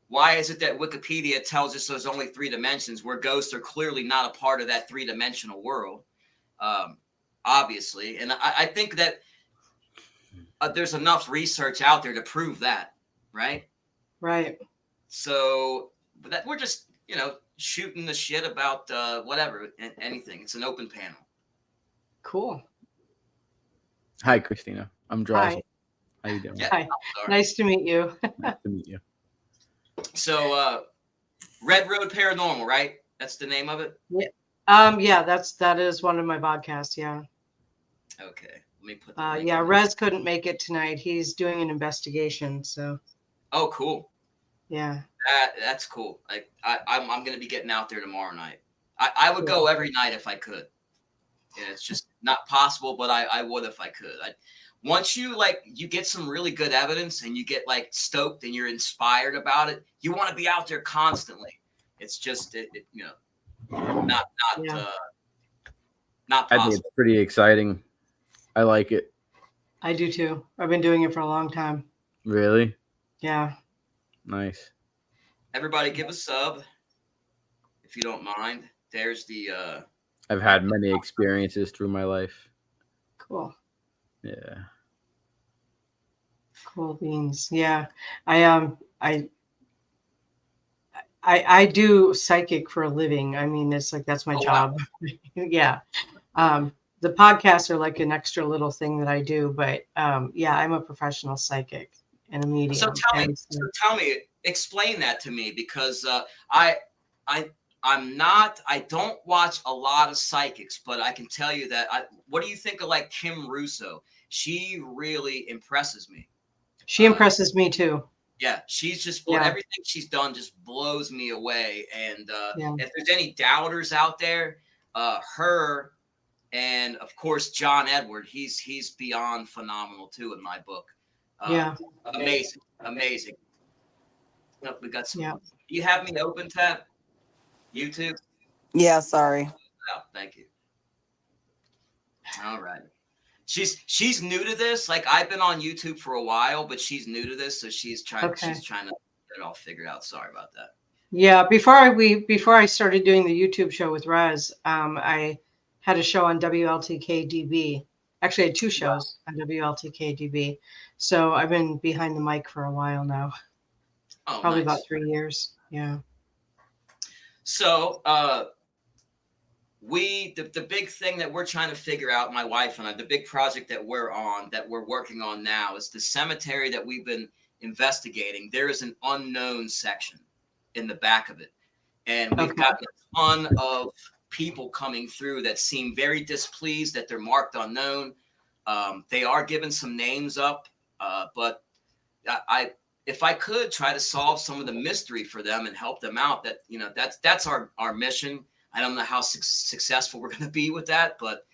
why is it that Wikipedia tells us there's only 3 dimensions, where ghosts are clearly not a part of that 3-dimensional world, obviously. And I think that there's enough research out there to prove that, right? Right. So, but that we're just, shooting the shit about whatever, anything. It's an open panel. Cool. Hi, Christina. I'm Draws. Hi. How you doing? Yeah. Hi. Nice to meet you. Nice to meet you. So, Red Road Paranormal, right? That's the name of it? Yeah, that is one of my podcasts. Yeah. Okay. Let me put the link Yeah, in there. Rez couldn't make it tonight. He's doing an investigation. So, Oh, cool. yeah. That's cool. I'm going to be getting out there tomorrow night. I would go every night if I could. Yeah, it's just not possible, but I would if I could. Once you get some really good evidence and you get stoked and you're inspired about it, you want to be out there constantly. It's just not Yeah. not I think possible. it's pretty exciting. I like it. I do too. I've been doing it for a long time. Really? Yeah. Nice. Everybody give a sub if you don't mind. There's the I've had many experiences through my life. Cool. Yeah. Cool beans. Yeah. I do psychic for a living. I mean, it's that's my job. Wow. Yeah. The podcasts are like an extra little thing that I do, but yeah, I'm a professional psychic and a medium. So tell me, explain that to me, because I don't watch a lot of psychics, but I can tell you that what do you think of Kim Russo? She really impresses me. She impresses me too. Yeah, she's just everything she's done just blows me away. And if there's any doubters out there, her and of course John Edward, he's beyond phenomenal too in my book. Amazing. No, we got some. Yeah. You have me open, Tab? YouTube? Yeah, sorry. Oh, thank you. All right. She's new to this. I've been on YouTube for a while, but she's new to this, so she's trying to get it all figured out. Sorry about that. Yeah, before I started doing the YouTube show with Rez, I had a show on WLTK-DB. Actually, I had 2 shows on WLTK-DB. So I've been behind the mic for a while now. Oh, probably nice. about 3 years. Yeah. So the big thing that we're trying to figure out, my wife and I, the big project that we're working on now is the cemetery that we've been investigating. There is an unknown section in the back of it. And we've got a ton of people coming through that seem very displeased that they're marked unknown. They are giving some names up, but I if I could try to solve some of the mystery for them and help them out, that, you know, that's our mission. I don't know how successful we're going to be with that, but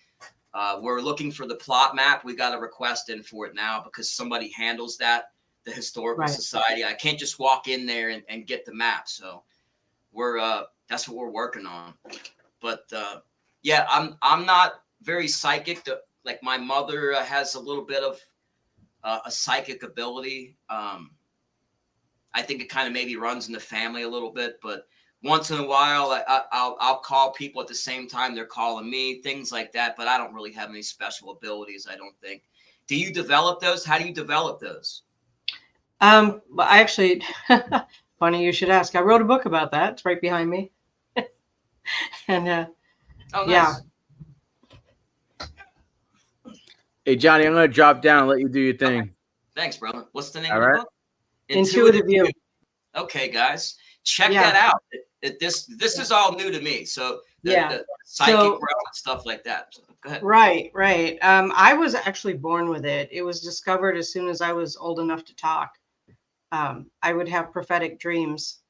we're looking for the plot map. We got a request in for it now because somebody handles that, the historical Right. society. I can't just walk in there and get the map. So we're that's what we're working on. But yeah, I'm not very psychic. Like my mother has a little bit of a psychic ability. I think it kind of maybe runs in the family a little bit, but once in a while, I'll call people at the same time they're calling me, things like that. But I don't really have any special abilities, I don't think. Do you develop those? How do you develop those? But I actually, funny you should ask. I wrote a book about that. It's right behind me. And Oh, nice. yeah. Hey, Johnny, I'm going to drop down and let you do your thing. Okay. Thanks, brother. What's the name All of the right. book? Intuitive View. Okay, guys, check Yeah. that out. This is all new to me. So the psychic realm and stuff like that. So, go ahead. Right. I was actually born with it. It was discovered as soon as I was old enough to talk. I would have prophetic dreams,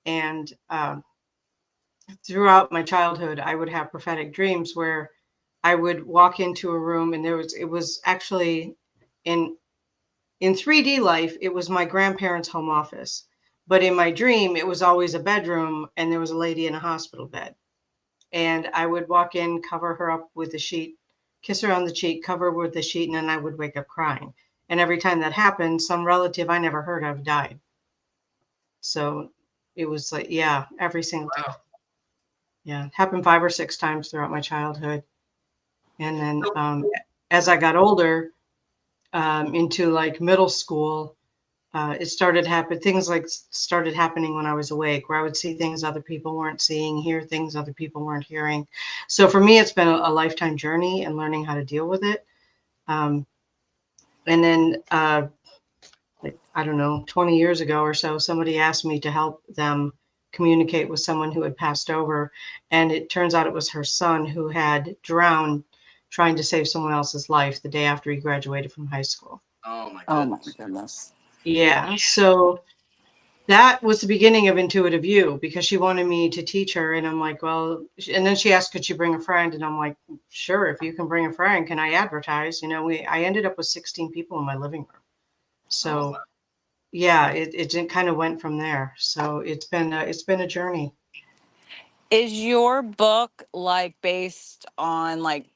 and throughout my childhood, I would have prophetic dreams where I would walk into a room, and it was actually in 3D life, it was my grandparents' home office. But in my dream, it was always a bedroom, and there was a lady in a hospital bed. And I would walk in, cover her up with a sheet, kiss her on the cheek, cover her with the sheet, and then I would wake up crying. And every time that happened, some relative I never heard of died. So it was like, yeah, every single time. Yeah, it happened 5 or 6 times throughout my childhood. And then as I got older, into like middle school, it started happening. Things like started happening when I was awake, where I would see things other people weren't seeing, hear things other people weren't hearing. So for me, it's been a lifetime journey and learning how to deal with it. And then, like, I don't know, 20 years ago or so, somebody asked me to help them communicate with someone who had passed over. And it turns out it was her son who had drowned trying to save someone else's life the day after he graduated from high school. Oh my Oh my goodness. goodness. Yeah. So that was the beginning of Intuitive View, because she wanted me to teach her. And I'm like, well, and then she asked, could she bring a friend? And I'm like, sure, if you can bring a friend, can I advertise? You know, I ended up with 16 people in my living room. So Oh, wow. yeah, it kind of went from there. So it's been a journey. Is your book like based on like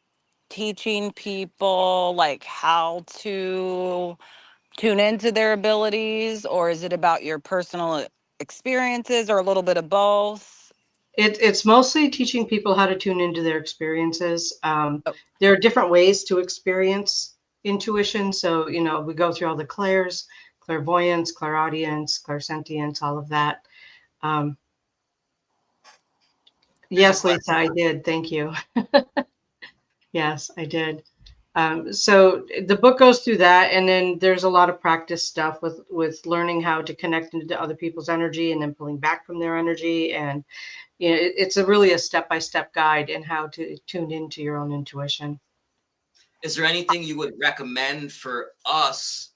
teaching people like how to tune into their abilities, or is it about your personal experiences, or a little bit of both? It's mostly teaching people how to tune into their experiences. Oh. There are different ways to experience intuition. So, you know, we go through all the clairs, clairvoyance, clairaudience, clairsentience, all of that. Yes, Lisa, I did. Thank you. Yes, I did. So the book goes through that, and then there's a lot of practice stuff with learning how to connect into other people's energy and then pulling back from their energy. And you know, it's really a step-by-step guide in how to tune into your own intuition. Is there anything you would recommend for us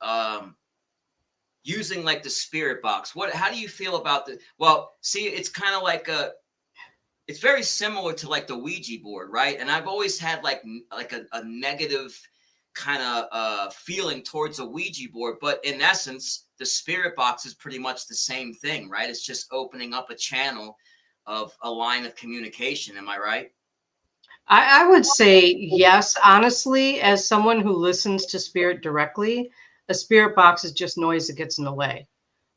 using like the spirit box? How do you feel about well, see, it's kind of like it's very similar to like the Ouija board, right? And I've always had like a negative kind of feeling towards a Ouija board, but in essence, the spirit box is pretty much the same thing, right? It's just opening up a channel of a line of communication. Am I right? I would say yes. Honestly, as someone who listens to spirit directly, a spirit box is just noise that gets in the way.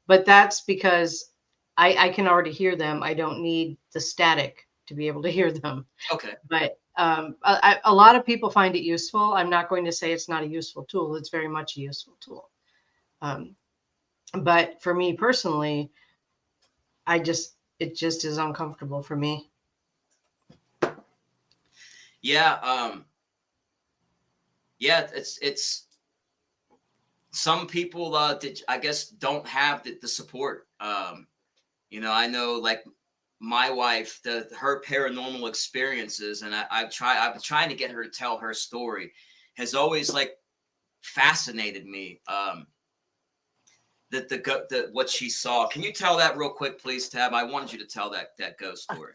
But that's because I can already hear them. I don't need the static to be able to hear them. Okay. But a lot of people find it useful. I'm not going to say it's not a useful tool. It's very much a useful tool. But for me personally, it just is uncomfortable for me. Yeah. Yeah. It's some people I guess don't have the support. You know, I know like my wife, her paranormal experiences, and I've been trying to get her to tell her story, has always like fascinated me. the what she saw. Can you tell that real quick, please, Tab? I wanted you to tell that ghost story.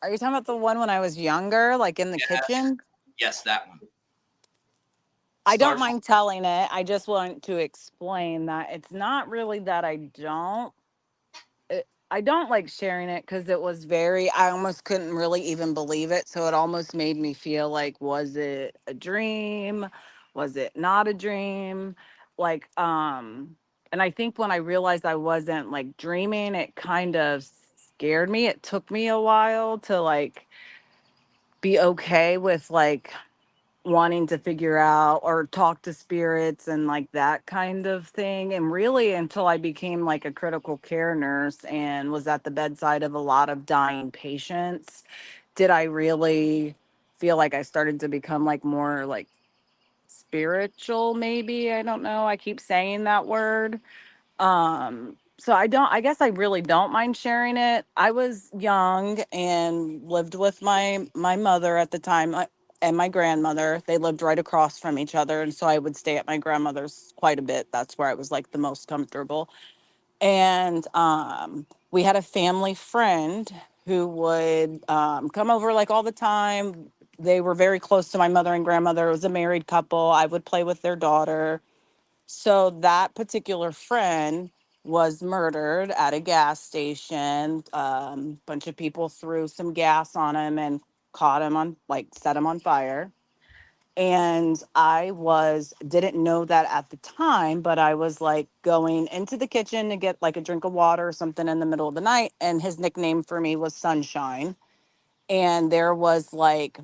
Are you talking about the one when I was younger, like in the Yeah. kitchen? Yes, that one. I don't Start from- mind telling it. I just want to explain that it's not really that I don't like sharing it because it was I almost couldn't really even believe it. So it almost made me feel like, was it a dream? Was it not a dream? Like, and I think when I realized I wasn't like dreaming, it kind of scared me. It took me a while to like be okay with like wanting to figure out or talk to spirits and like that kind of thing. And really, until I became like a critical care nurse and was at the bedside of a lot of dying patients, did I really feel like I started to become like more like spiritual, maybe. I don't know. I keep saying that word. So I guess I really don't mind sharing it. I was young and lived with my mother at the time, and my grandmother. They lived right across from each other, and so I would stay at my grandmother's quite a bit. That's where I was like the most comfortable. And we had a family friend who would come over like all the time. They were very close to my mother and grandmother. It was a married couple. I would play with their daughter. So that particular friend was murdered at a gas station. Bunch of people threw some gas on him and caught him on, like, set him on fire. And I didn't know that at the time, but I was like going into the kitchen to get like a drink of water or something in the middle of the night. And his nickname for me was Sunshine. And there was like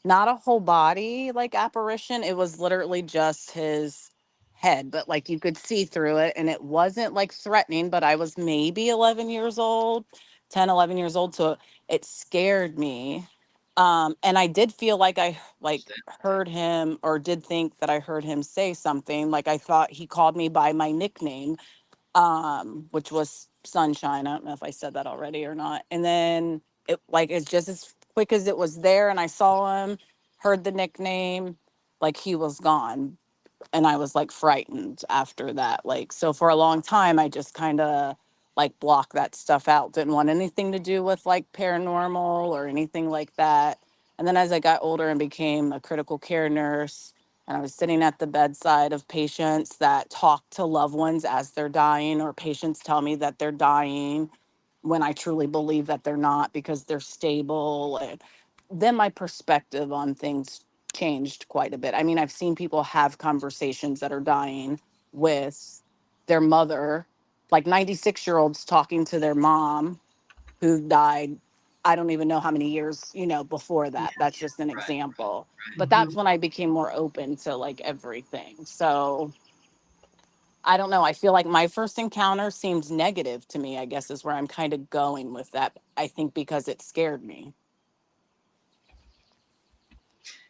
not a whole body like apparition. It was literally just his head, but like you could see through it. And it wasn't like threatening, but I was maybe 11 years old, 10, 11 years old. So it scared me. And I did feel like I like heard him or did think that I heard him say something. Like I thought he called me by my nickname, which was Sunshine. I don't know if I said that already or not. And then it's just as quick as it was there and I saw him, heard the nickname, like he was gone. And I was like frightened after that. Like, so for a long time, I just kind of like blocked that stuff out. Didn't want anything to do with like paranormal or anything like that. And then as I got older and became a critical care nurse, and I was sitting at the bedside of patients that talk to loved ones as they're dying, or patients tell me that they're dying when I truly believe that they're not because they're stable. And then my perspective on things changed quite a bit. I mean, I've seen people have conversations that are dying with their mother, like 96-year-olds talking to their mom who died. I don't even know how many years, before that. That's just an Right. example. But Mhm. that's when I became more open to like everything. So I don't know. I feel like my first encounter seemed negative to me, I guess is where I'm kind of going with that. I think because it scared me.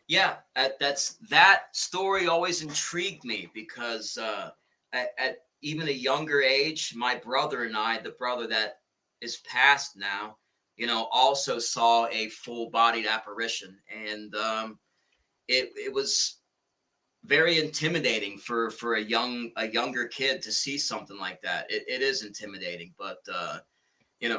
Yeah, that story always intrigued me because at even a younger age, my brother and I, the brother that is passed now, also saw a full-bodied apparition, and it was very intimidating for a younger kid to see something like that. It is intimidating, but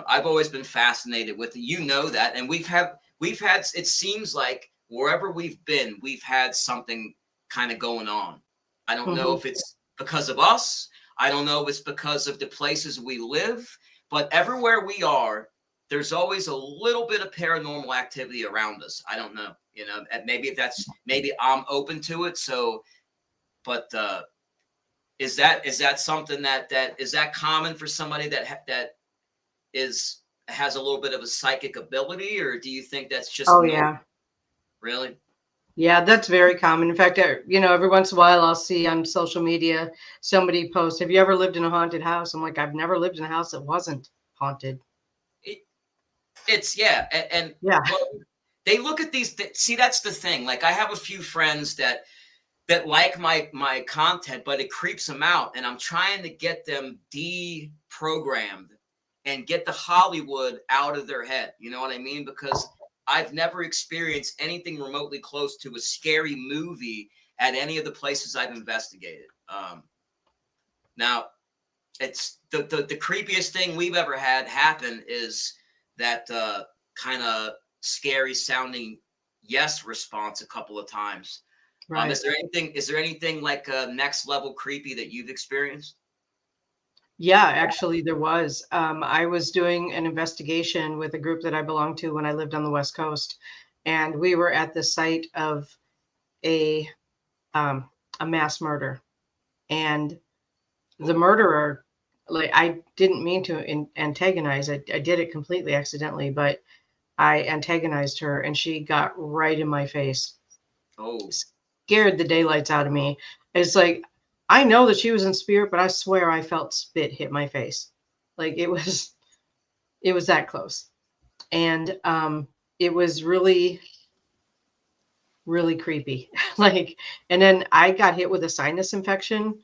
I've always been fascinated with it. That, and we've had. It seems like wherever we've been, we've had something kind of going on. I don't know Mhm. if it's because of us. I don't know if it's because of the places we live, but everywhere we are, there's always a little bit of paranormal activity around us. I don't know, and maybe I'm open to it. So, but is that something that is that common for somebody that has a little bit of a psychic ability, or do you think that's just Oh normal? yeah. Really? Yeah, that's very common. In fact, every once in a while I'll see on social media somebody post, "Have you ever lived in a haunted house?" I'm like, "I've never lived in a house that wasn't haunted." It's yeah, and Yeah. well, they look at these. See, that's the thing. Like, I have a few friends that like my content, but it creeps them out, and I'm trying to get them deprogrammed and get the Hollywood out of their head. You know what I mean? Because I've never experienced anything remotely close to a scary movie at any of the places I've investigated. Now, it's the creepiest thing we've ever had happen is that kind of scary sounding yes response a couple of times. Right. Is there anything like next level creepy that you've experienced? Yeah, actually there was. I was doing an investigation with a group that I belonged to when I lived on the West Coast, and we were at the site of a um, a mass murder, and the murderer, like, I didn't mean to antagonize. I did it completely accidentally, but I antagonized her, and she got right in my face. Oh, Scared the daylights out of me. It's like, I know that she was in spirit, but I swear I felt spit hit my face. Like, it was that close. And it was really, really creepy. Like, and then I got hit with a sinus infection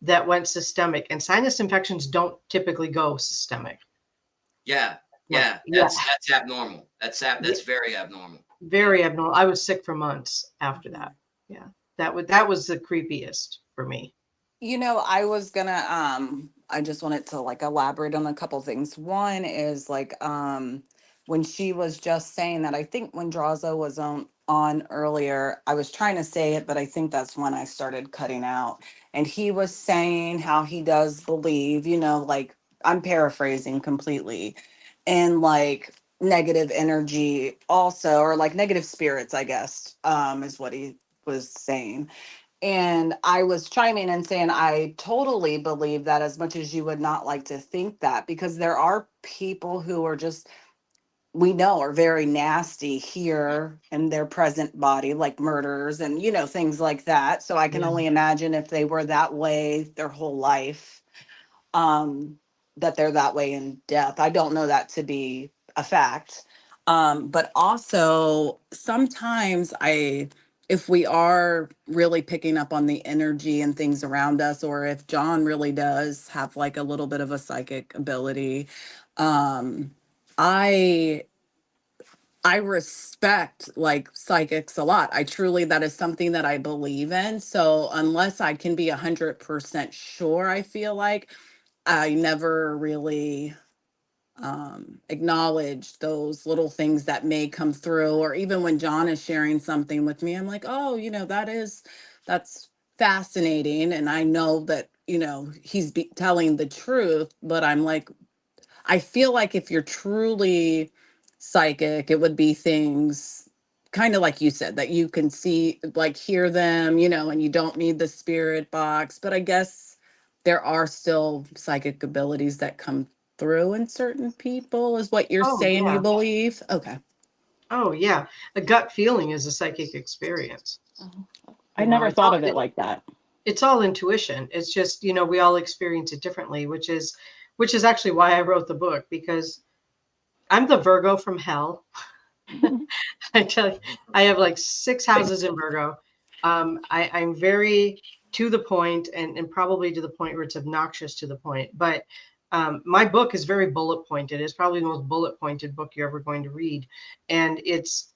that went systemic, and sinus infections don't typically go systemic. yeah, Like, yeah. yeah, That's abnormal. That's very abnormal. very abnormal. I was sick for months after that. Yeah, that was the creepiest for me. You know, I was gonna I just wanted to like elaborate on a couple things. One is like when she was just saying that, I think when Drazo was on earlier, I was trying to say it, but I think that's when I started cutting out. And he was saying how he does believe, you know, like I'm paraphrasing completely, and like negative energy also, or like negative spirits, I guess, is what he was saying. And I was chiming and saying, I totally believe that, as much as you would not like to think that, because there are people who are just, we know, are very nasty here in their present body, like murders and, you know, things like that. So I can Yeah. only imagine if they were that way their whole life, um, that they're that way in death. I don't know that to be a fact. But also sometimes if we are really picking up on the energy and things around us, or if John really does have like a little bit of a psychic ability, um, I I respect like psychics a lot. I truly, that is something that I believe in. So unless I can be 100% sure, I feel like I never really acknowledge those little things that may come through. Or even when John is sharing something with me, I'm like, oh, you know, that's fascinating. And I know that, you know, telling the truth, but I'm like, I feel like if you're truly psychic, it would be things kind of like you said, that you can see, like hear them, you know, and you don't need the spirit box. But I guess there are still psychic abilities that come through in certain people, is what you're Oh saying you yeah. believe. Okay. Oh yeah. A gut feeling is a psychic experience. I You know, never thought of it like that. it's all intuition. It's just, you know, we all experience it differently, which is actually why I wrote the book, because I'm the Virgo from hell. I tell you, I have like 6 houses in Virgo. I'm very to the point, and probably to the point where it's obnoxious to the point. But my book is very bullet pointed. It's probably the most bullet pointed book you're ever going to read. And it's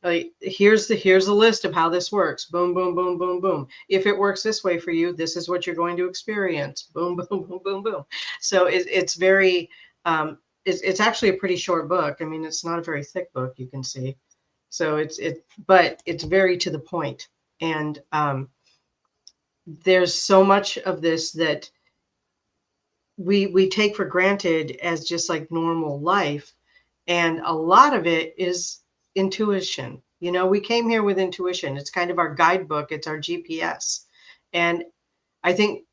like, here's the list of how this works. Boom, boom, boom, boom, boom. If it works this way for you, this is what you're going to experience. Boom, boom, boom, boom, boom. So it's very it's actually a pretty short book. I mean, it's not a very thick book, you can see. So but it's very to the point. And there's so much of this that we take for granted as just like normal life, and a lot of it is intuition. You know, we came here with intuition. It's kind of our guidebook, it's our GPS. And I think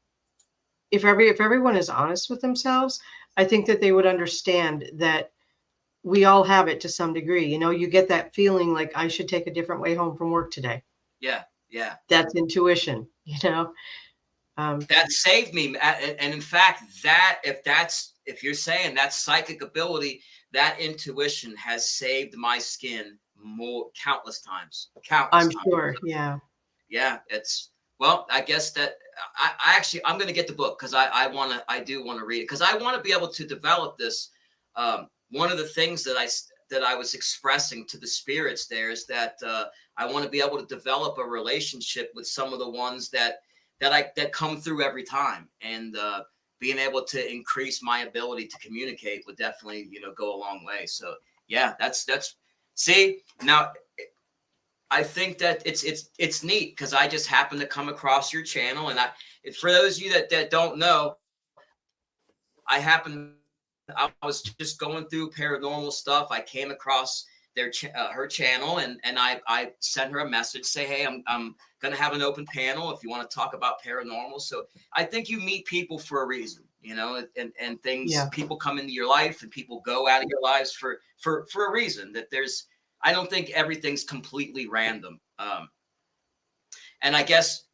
if everyone is honest with themselves, I think that they would understand that we all have it to some degree. You know, you get that feeling like, I should take a different way home from work today. Yeah, yeah. That's intuition, you know. That saved me. And in fact, if you're saying that's psychic ability, that intuition has saved my skin countless times. Countless I'm times. sure. Yeah. Yeah, well, I guess that I'm going to get the book, because I do want to read it, because I want to be able to develop this. One of the things that I was expressing to the spirits there is that I want to be able to develop a relationship with some of the ones that come through every time, and being able to increase my ability to communicate would definitely, go a long way. So yeah, that's see, now I think that it's neat because I just happened to come across your channel, and for those of you that don't know, I was just going through paranormal stuff. I came across her channel, and I sent her a message, say, hey, I'm gonna have an open panel if you want to talk about paranormal. So I think you meet people for a reason, and things. Yeah. People come into your life and people go out of your lives for a reason. That I don't think everything's completely random. And I guess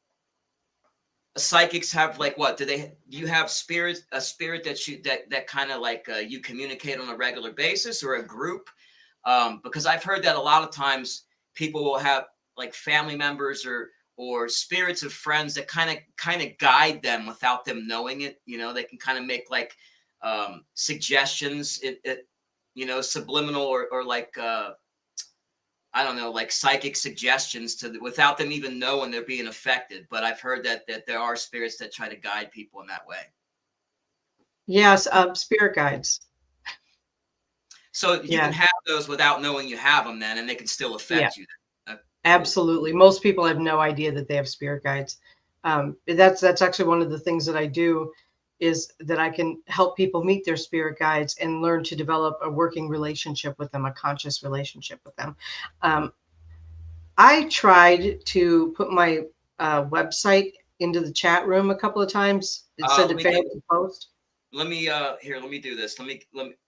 psychics have like what do you have a spirit that kind of like you communicate on a regular basis, or a group? Because I've heard that a lot of times people will have like family members or spirits of friends that kind of guide them without them knowing it. They can kind of make like suggestions, subliminal or like I don't know, like psychic suggestions without them even knowing they're being affected. But I've heard that there are spirits that try to guide people in that way. Yes, spirit guides. So you can have those without knowing you have them then, and they can still affect you. Absolutely. Most people have no idea that they have spirit guides. That's actually one of the things that I do, is that I can help people meet their spirit guides and learn to develop a working relationship with them, a conscious relationship with them. I tried to put my website into the chat room a couple of times. It said to fail to post. Let me do this.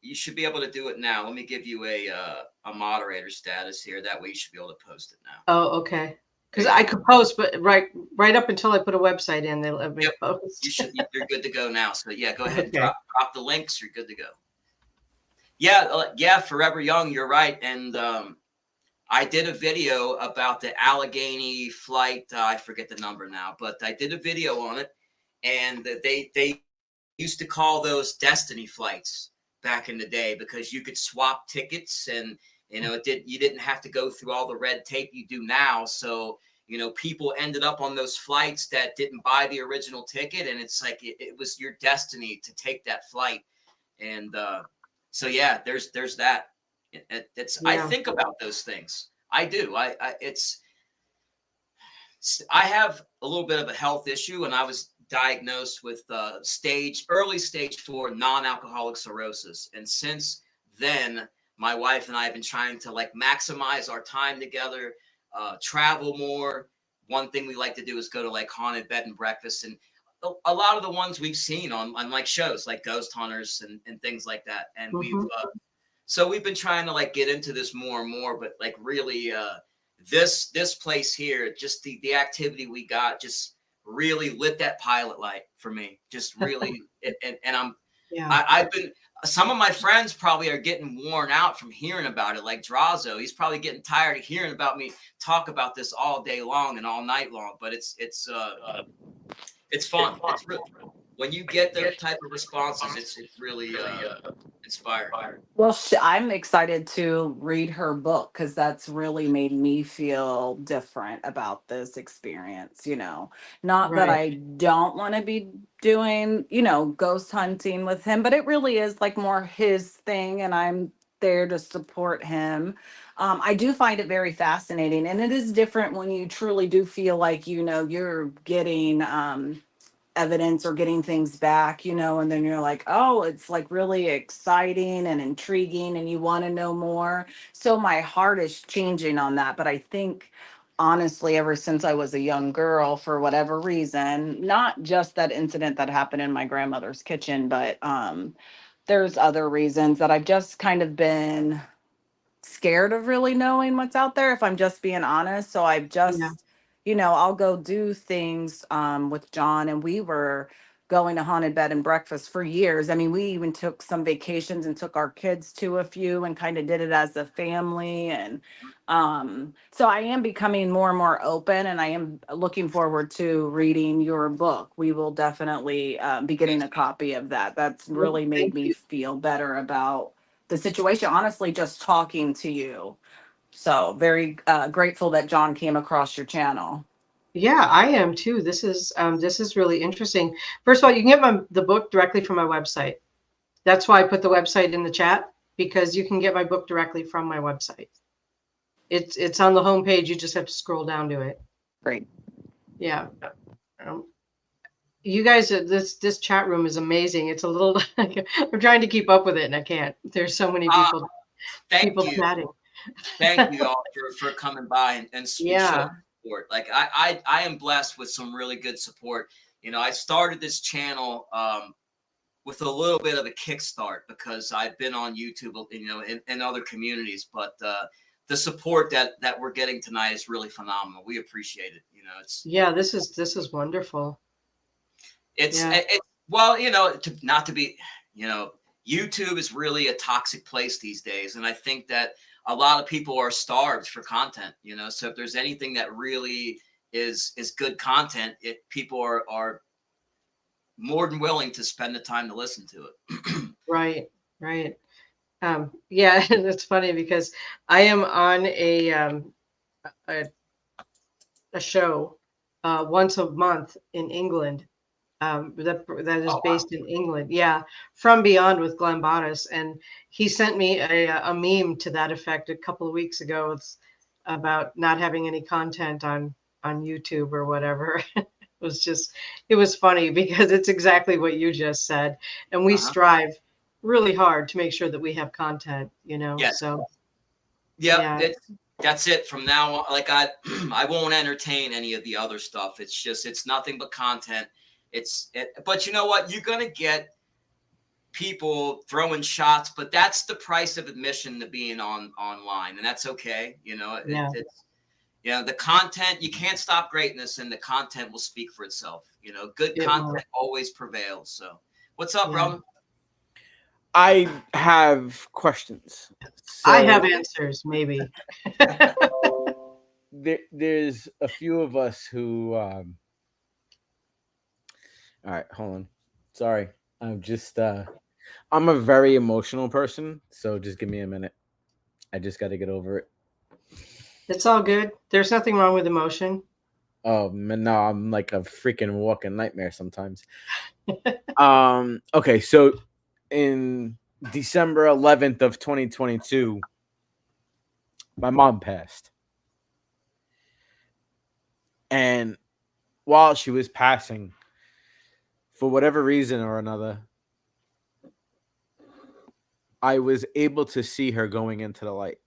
You should be able to do it now. Let me give you a moderator status here. That way you should be able to post it now. Oh, okay. Because I could post, but right up until I put a website in, they let me post. You're good to go now. So yeah, go ahead and drop the links. You're good to go. Yeah, Forever Young. You're right. And I did a video about the Allegheny flight. I forget the number now, but I did a video on it, and they used to call those destiny flights back in the day because you could swap tickets, and you didn't have to go through all the red tape you do now. So people ended up on those flights that didn't buy the original ticket, and it's like it was your destiny to take that flight. And so yeah, there's that. I think about those things. I do. I have a little bit of a health issue, and I was diagnosed with early stage 4 non-alcoholic cirrhosis. And since then, my wife and I have been trying to like maximize our time together, travel more. One thing we like to do is go to like haunted bed and breakfast, and a lot of the ones we've seen on like shows like Ghost Hunters and things like that. And we've been trying to like get into this more and more, but like really this place here, just the activity we got just really lit that pilot light for me. Just really, and I've been. Some of my friends probably are getting worn out from hearing about it. Like Drazo, he's probably getting tired of hearing about me talk about this all day long and all night long. But it's fun. It's really, when you get those type of responses, it's really inspiring. Well, I'm excited to read her book because that's really made me feel different about this experience. Not that I don't want to be doing, ghost hunting with him, but it really is like more his thing, and I'm there to support him. I do find it very fascinating, and it is different when you truly do feel like, you're getting evidence or getting things back, and then you're like, oh, it's like really exciting and intriguing and you want to know more. So my heart is changing on that. But I think honestly, ever since I was a young girl, for whatever reason, not just that incident that happened in my grandmother's kitchen, but there's other reasons that I've just kind of been scared of really knowing what's out there, if I'm just being honest. So I've just I'll go do things with John, and we were going to haunted bed and breakfast for years. I mean, we even took some vacations and took our kids to a few and kind of did it as a family. And so I am becoming more and more open, and I am looking forward to reading your book. We will definitely be getting a copy of that. That's really made me feel better about the situation, honestly, just talking to you. So very grateful that John came across your channel. Yeah, I am too. This is really interesting. First of all, you can get the book directly from my website. That's why I put the website in the chat, because you can get my book directly from my website. It's on the homepage. You just have to scroll down to it. Great. Yeah. Um, you guys, this chat room is amazing. It's a little. I'm trying to keep up with it, and I can't. There's so many people Thank you. chatting. Thank you all for coming by and Yeah. showing support. Like I am blessed with some really good support. You know, I started this channel with a little bit of a kickstart because I've been on YouTube, you know, in other communities, but the support that we're getting tonight is really phenomenal. We appreciate it. You know, Yeah, this is wonderful. it's Yeah. well, you know, not to be, you know, YouTube is really a toxic place these days, and I think that a lot of people are starved for content. You know, so if there's anything that really is good content, people are more than willing to spend the time to listen to it. Right. Right. Yeah, it's funny because I am on a, a show once a month in England. That is Oh wow. based in England. Yeah, From Beyond with Glenn Bottis, and he sent me a meme to that effect a couple of weeks ago. It's about not having any content on YouTube or whatever. It was funny because it's exactly what you just said, and we Uh-huh. strive really hard to make sure that we have content. You know, Yes. so Yep. yeah, That's it from now on. Like I won't entertain any of the other stuff. It's nothing but content. But you know what? You're gonna get people throwing shots, but that's the price of admission to being online, and that's okay. You know, yeah, it's you know the content. You can't stop greatness, and the content will speak for itself. You know, good it will. content always prevails. So, what's up, Yeah, brother? I have questions. I So have answers, maybe. there's a few of us who. All right, hold on. Sorry, I'm just. I'm a very emotional person, so just give me a minute. I just got to get over it. It's all good. There's nothing wrong with emotion. Oh man, no, I'm like a freaking walking nightmare sometimes. Okay, so in December 11th of 2022, my mom passed. And while she was passing, for whatever reason or another, I was able to see her going into the light.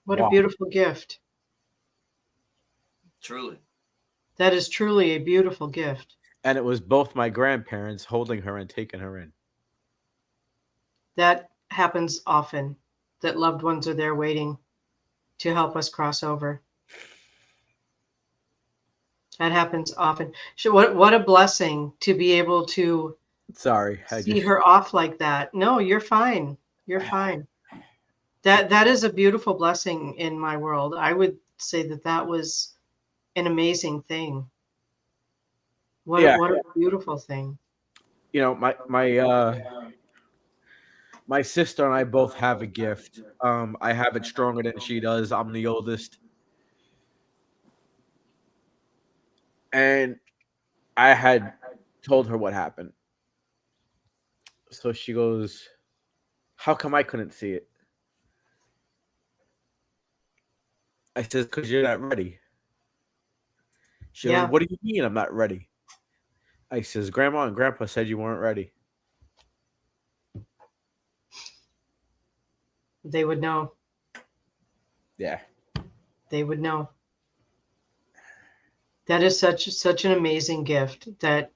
What a Wow. beautiful gift. Truly. That is truly a beautiful gift. And it was both my grandparents holding her and taking her in. That happens often, that loved ones are there waiting to help us cross over. That happens often. What a blessing to be able to Sorry, see her off like that. No, you're fine. You're fine. That is a beautiful blessing in my world. I would say that was an amazing thing. What a beautiful thing. You know, my sister and I both have a gift. I have it stronger than she does. I'm the oldest. And I had told her what happened. So she goes, "How come I couldn't see it?" I said, "Because you're not ready." She goes, Yeah, "What do you mean I'm not ready?" I says, "Grandma and Grandpa said you weren't ready." they would know. Yeah. They would know. That is such an amazing gift that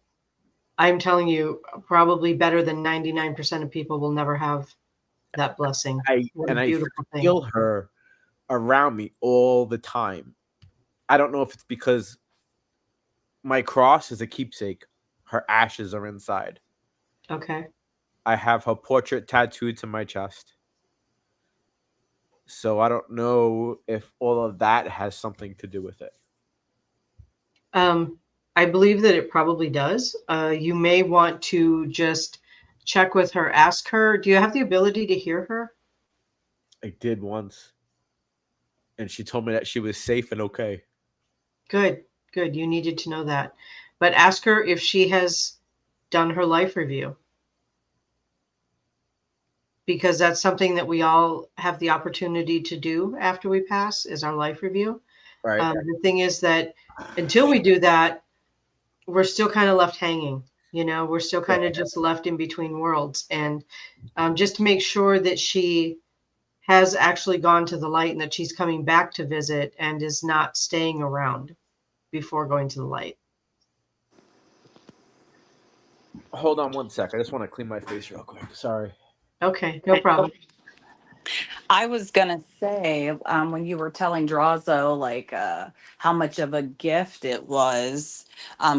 I'm telling you, probably better than 99% of people will never have that blessing. What a I beautiful thing. feel her around me all the time. I don't know if it's because my cross is a keepsake. Her ashes are inside. Okay. I have her portrait tattooed to my chest. So I don't know if all of that has something to do with it. I believe that it probably does. You may want to just check with her, ask her, do you have the ability to hear her? I did once. And she told me that she was safe and okay. Good, good. You needed to know that. But ask her if she has done her life review, because that's something that we all have the opportunity to do after we pass, is our life review. Right. The thing is that until we do that, we're still kind of left hanging. You know, we're still kind of just left in between worlds. And just to make sure that she has actually gone to the light and that she's coming back to visit and is not staying around before going to the light. Hold on one sec. I just want to clean my face real quick. Sorry. Okay, no problem. I was gonna say, when you were telling Drazo, like, how much of a gift it was,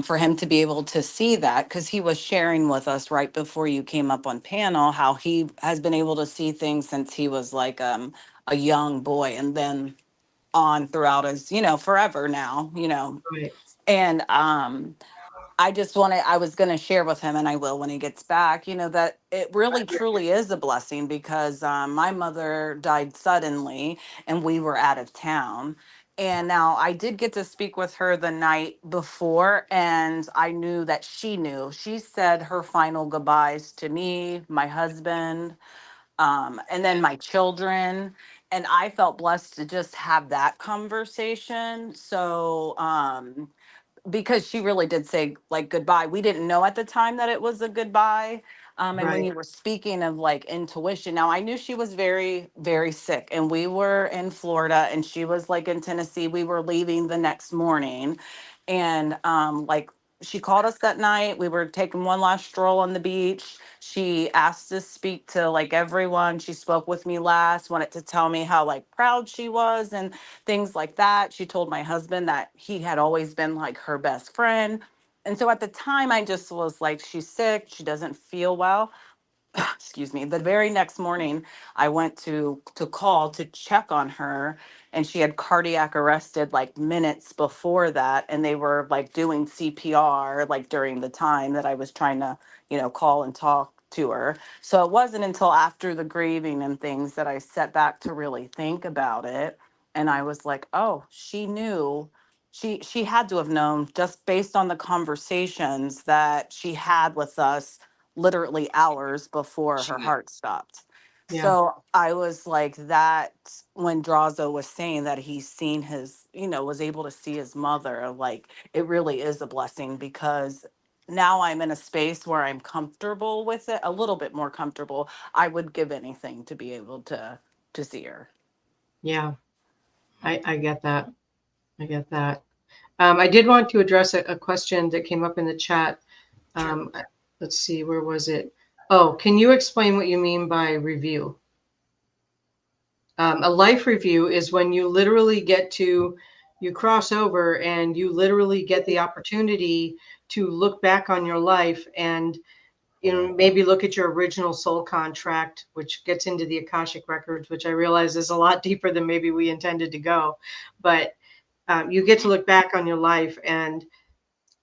for him to be able to see that, because he was sharing with us right before you came up on panel how he has been able to see things since he was like, a young boy, and then on throughout his, forever now, Right, and I was going to share with him, and I will when he gets back, that it really truly is a blessing because my mother died suddenly and we were out of town. And now I did get to speak with her the night before, and I knew that she knew. She said her final goodbyes to me, my husband, and then my children. And I felt blessed to just have that conversation. So, because she really did say like goodbye. We didn't know at the time that it was a goodbye. And when right, you were speaking of like intuition, now I knew she was very, very sick, and we were in Florida and she was like in Tennessee. We were leaving the next morning, and like she called us that night. We were taking one last stroll on the beach. She asked to speak to like everyone. She spoke with me last, wanted to tell me how like proud she was and things like that. She told my husband that he had always been like her best friend. And so at the time, I just was like, she's sick. She doesn't feel well. Excuse me. The very next morning, I went to call to check on her, and she had cardiac arrested like minutes before that, and they were like doing CPR like during the time that I was trying to, call and talk to her. So it wasn't until after the grieving and things that I sat back to really think about it, and I was like, oh, she knew. She had to have known just based on the conversations that she had with us literally hours before She her knew. heart stopped. yeah, So I was like that when Drazo was saying that he's seen his, was able to see his mother, like it really is a blessing because now I'm in a space where I'm comfortable with it, a little bit more comfortable. I would give anything to be able to see her. yeah. I get that. I get that. I did want to address a question that came up in the chat. Sure. Let's see, where was it? Oh, can you explain what you mean by review? A life review is when you literally you cross over and you literally get the opportunity to look back on your life and maybe look at your original soul contract, which gets into the Akashic records, which I realize is a lot deeper than maybe we intended to go. But you get to look back on your life and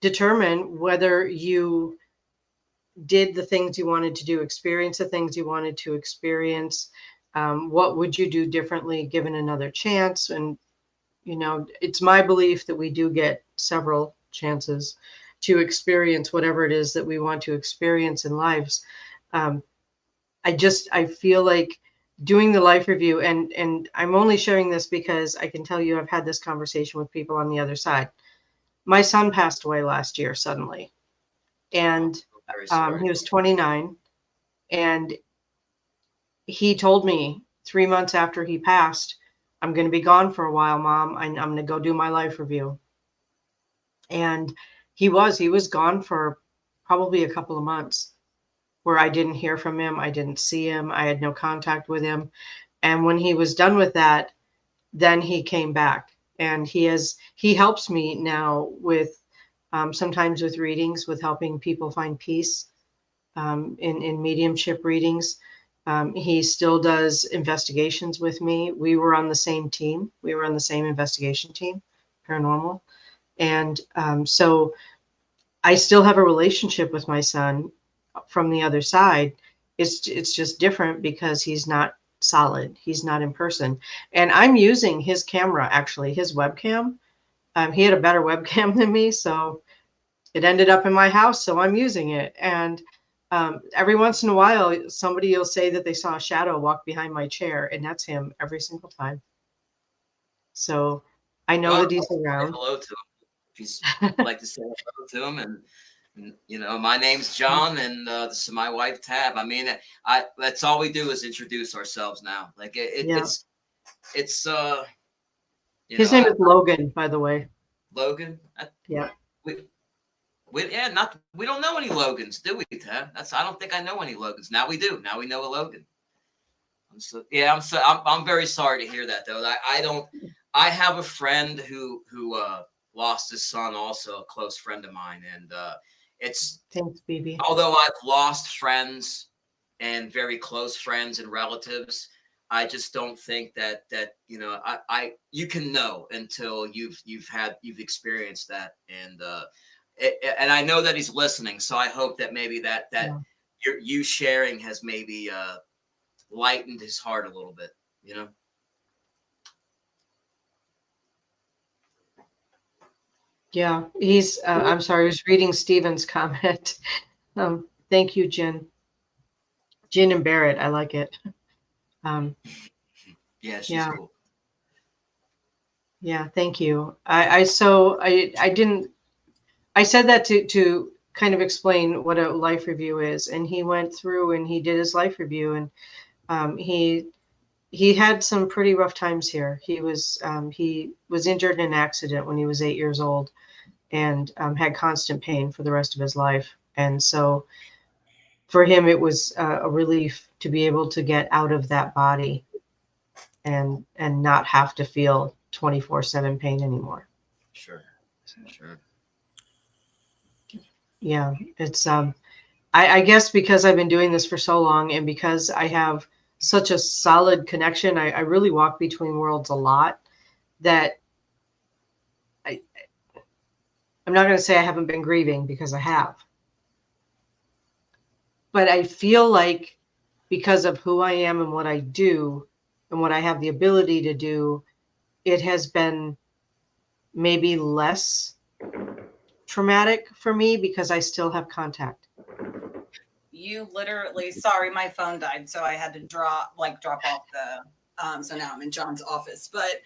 determine whether you did the things you wanted to do, experience the things you wanted to experience. What would you do differently given another chance? And, it's my belief that we do get several chances to experience whatever it is that we want to experience in lives. Um, I feel like doing the life review, and I'm only sharing this because I can tell you I've had this conversation with people on the other side. My son passed away last year suddenly, and Very sorry. he was 29, and he told me 3 months after he passed, I'm going to be gone for a while, Mom. I'm going to go do my life review. And he was gone for probably a couple of months where I didn't hear from him. I didn't see him. I had no contact with him. And when he was done with that, then he came back, and he helps me now with sometimes with readings, with helping people find peace in mediumship readings. He still does investigations with me. We were on the same team. We were on the same investigation team, Paranormal. And so I still have a relationship with my son from the other side. It's just different because he's not solid. He's not in person. And I'm using his camera, actually, his webcam, He had a better webcam than me, so it ended up in my house, so I'm using it. And every once in a while, somebody will say that they saw a shadow walk behind my chair, and that's him every single time. So I know Well, that he's say around. hello to him. If he's like to say hello to him, and my name's John, and this is my wife Tab. I mean, that's all we do is introduce ourselves now. Like Yeah. it's His name is Logan, by the way. Logan. Yeah. We don't know any Logans, do we, Tab? I don't think I know any Logans. Now we do. Now we know a Logan. I'm very sorry to hear that, though. I have a friend who lost his son, also a close friend of mine, and Thanks, BB. although I've lost friends and very close friends and relatives, I just don't think that you can know until you've experienced that, and I know that he's listening, so I hope that maybe that you sharing has maybe lightened his heart a little bit, Yeah, he's. I'm sorry, I was reading Steven's comment. Thank you, Jen. Jen and Barrett, I like it. Yeah, she's cool. Yeah, thank you. I didn't. I said that to kind of explain what a life review is, and he went through and he did his life review, and he had some pretty rough times here. He was injured in an accident when he was 8 years old, and had constant pain for the rest of his life. And so for him, it was a relief to be able to get out of that body and not have to feel 24/7 pain anymore. Sure. Yeah, it's I guess because I've been doing this for so long, and because I have such a solid connection, I really walk between worlds a lot, that I'm not going to say I haven't been grieving, because I have. But I feel like because of who I am and what I do and what I have the ability to do, it has been maybe less traumatic for me because I still have contact. You literally, sorry, my phone died, so I had to drop off the so now I'm in John's office. But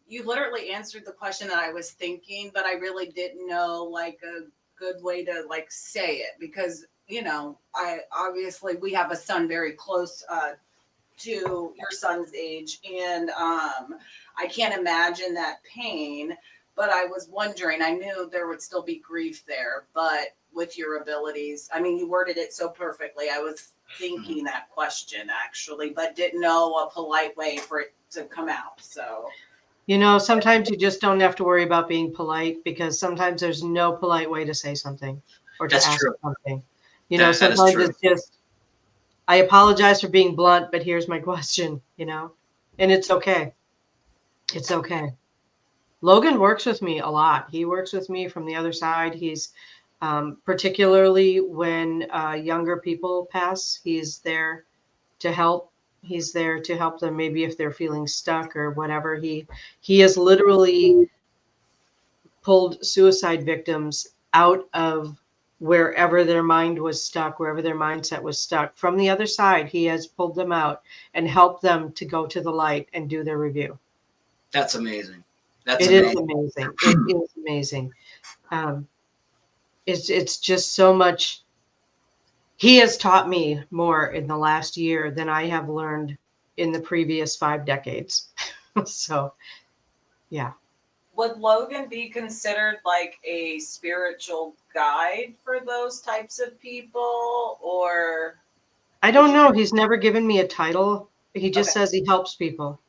you literally answered the question that I was thinking, but I really didn't know like a good way to like say it, because I obviously we have a son very close to your son's age, and I can't imagine that pain. But I was wondering, I knew there would still be grief there, but with your abilities, I mean, you worded it so perfectly. I was thinking that question actually, but didn't know a polite way for it to come out. So, sometimes you just don't have to worry about being polite, because sometimes there's no polite way to say something or to ask something. Sometimes it's just, I apologize for being blunt, but here's my question, and it's okay. It's okay. Logan works with me a lot. He works with me from the other side. He's particularly when younger people pass, he's there to help. He's there to help them, maybe if they're feeling stuck or whatever. He has literally pulled suicide victims out of wherever their mind was stuck, wherever their mindset was stuck. From the other side, he has pulled them out and helped them to go to the light and do their review. That's amazing. It is amazing. It is amazing. It's just so much. He has taught me more in the last year than I have learned in the previous 5 decades. So, yeah. Would Logan be considered like a spiritual guide for those types of people, or? I don't know. He's never given me a title. He just says he helps people.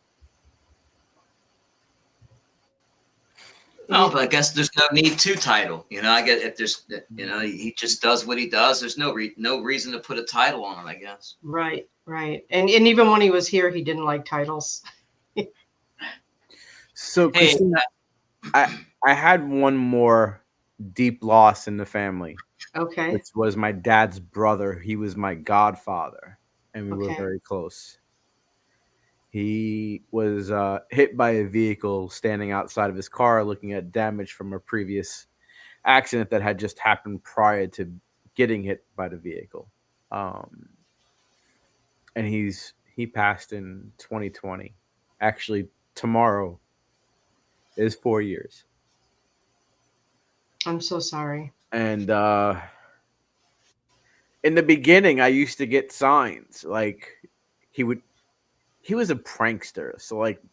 No, but I guess there's no need to title. I get if there's, he just does what he does. There's no reason to put a title on him, I guess. Right. And even when he was here, he didn't like titles. So, Christine, I had one more deep loss in the family. Okay. Which was my dad's brother. He was my godfather, and we were very close. He was hit by a vehicle standing outside of his car, looking at damage from a previous accident that had just happened prior to getting hit by the vehicle. And he passed in 2020. Actually, tomorrow is 4 years. I'm so sorry. And in the beginning, I used to get signs like he was a prankster. So like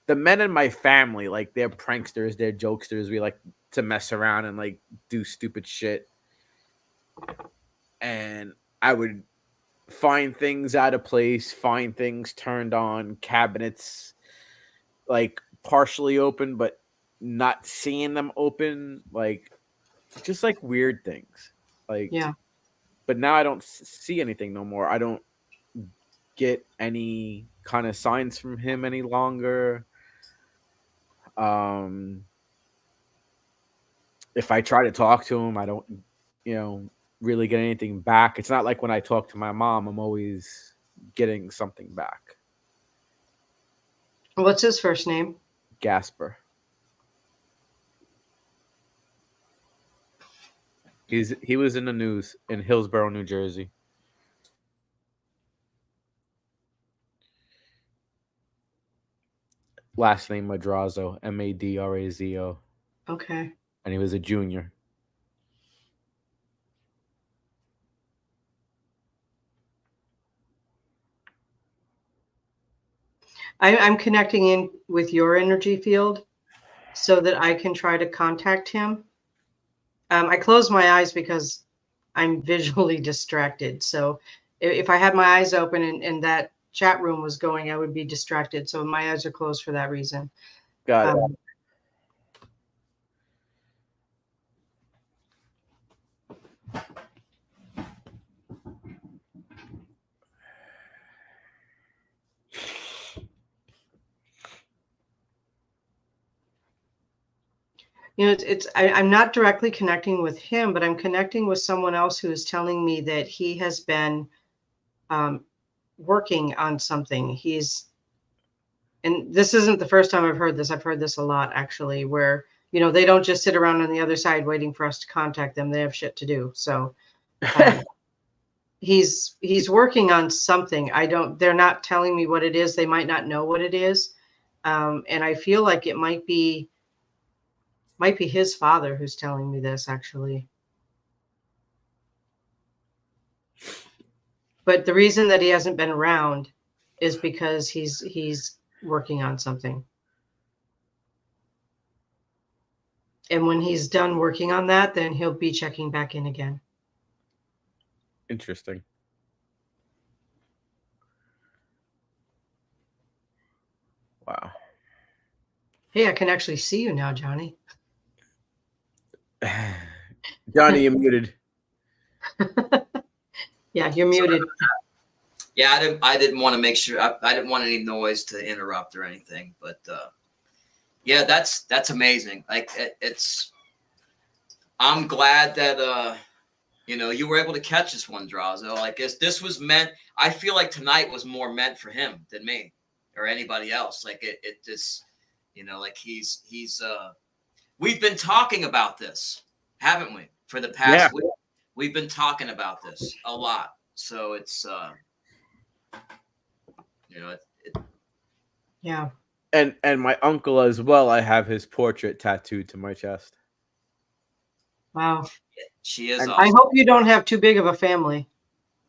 the men in my family, like they're pranksters, they're jokesters. We like to mess around and like do stupid shit. And I would find things out of place, find things turned on, cabinets like partially open, but not seeing them open, like just like weird things. Like, Yeah. but now I don't see anything no more. I don't get any kind of signs from him any longer. If I try to talk to him, I don't, really get anything back. It's not like when I talk to my mom, I'm always getting something back. What's his first name? Gasper. He was in the news in Hillsborough, New Jersey. Last name Madrazo, Madrazo. Okay. And he was a junior. I'm connecting in with your energy field so that I can try to contact him. I close my eyes because I'm visually distracted. So if I had my eyes open and that chat room was going, I would be distracted. So my eyes are closed for that reason. Got it. I'm not directly connecting with him, but I'm connecting with someone else who is telling me that he has been working on something. And this isn't the first time I've heard this. I've heard this a lot, actually, where, they don't just sit around on the other side waiting for us to contact them. They have shit to do. So he's working on something. They're not telling me what it is. They might not know what it is. And I feel like it might be his father who's telling me this, actually. But the reason that he hasn't been around is because he's working on something. And when he's done working on that, then he'll be checking back in again. Interesting. Wow. Hey, I can actually see you now, Johnny. Johnny, you're muted. Yeah, you're muted. Yeah, I didn't want to make sure. I didn't want any noise to interrupt or anything. But yeah, that's amazing. Like I'm glad that you were able to catch this one, Drazo. Like this was meant. I feel like tonight was more meant for him than me or anybody else. Like it just, like he's we've been talking about this, haven't we? For the past week, we've been talking about this a lot. So it's yeah. And my uncle as well. I have his portrait tattooed to my chest. Wow. She is. And awesome. I hope you don't have too big of a family.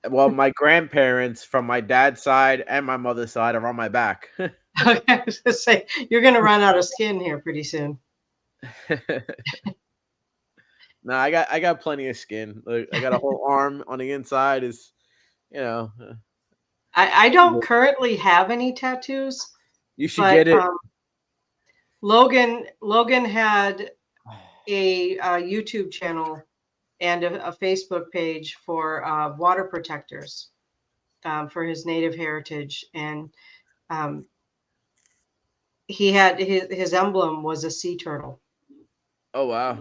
Well, my grandparents from my dad's side and my mother's side are on my back. Okay, I was gonna say you're gonna run out of skin here pretty soon. No, I got plenty of skin. Look, I got a whole arm on the inside. Is I don't currently have any tattoos. You should get it. Logan had a YouTube channel and a Facebook page for water protectors for his native heritage, and he had his emblem was a sea turtle. Oh wow!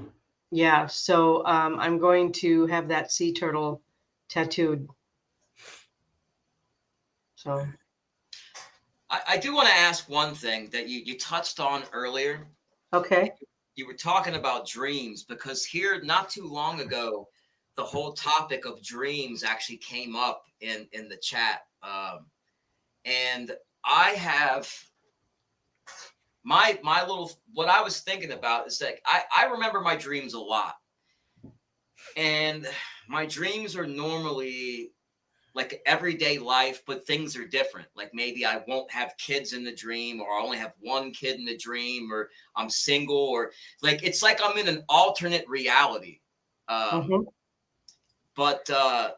Yeah, so I'm going to have that sea turtle tattooed. So I do want to ask one thing that you touched on earlier. Okay. You were talking about dreams, because here not too long ago, the whole topic of dreams actually came up in the chat. And I have my little, what I was thinking about is that I remember my dreams a lot. And my dreams are normally like everyday life, but things are different. Like maybe I won't have kids in the dream, or I only have one kid in the dream, or I'm single, or like it's like I'm in an alternate reality. Mhm. But I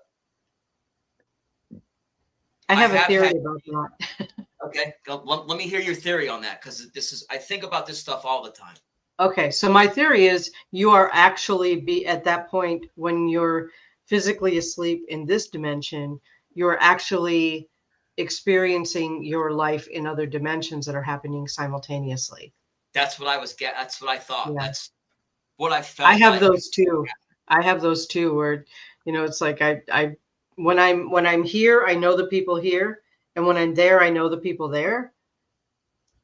have a have theory had. about that. Okay, let me hear your theory on that, because this is, I think about this stuff all the time. Okay, so my theory is you are actually be at that point when you're physically asleep in this dimension, you're actually experiencing your life in other dimensions that are happening simultaneously. That's what I was that's what I thought. Yeah. That's what I I felt have like. those too. I have those too where, it's like I when I'm here, I know the people here, and when I'm there, I know the people there,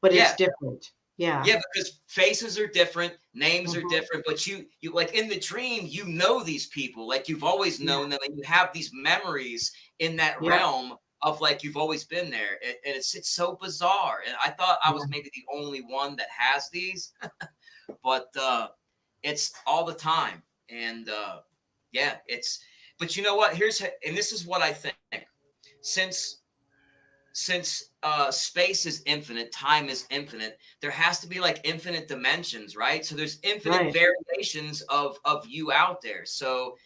but it's Yeah. different. Yeah. Yeah, because faces are different, names are Mhm. different, but you like in the dream, you know these people, like you've always Yeah. known them, and you have these memories in that Yeah. realm of like you've always been there, and it's so bizarre. And I thought I Yeah. was maybe the only one that has these, but it's all the time, and yeah, it's. But you know what? And this is what I think. Since space is infinite, time is infinite, there has to be like infinite dimensions, right? So there's infinite Right. variations of you out there. So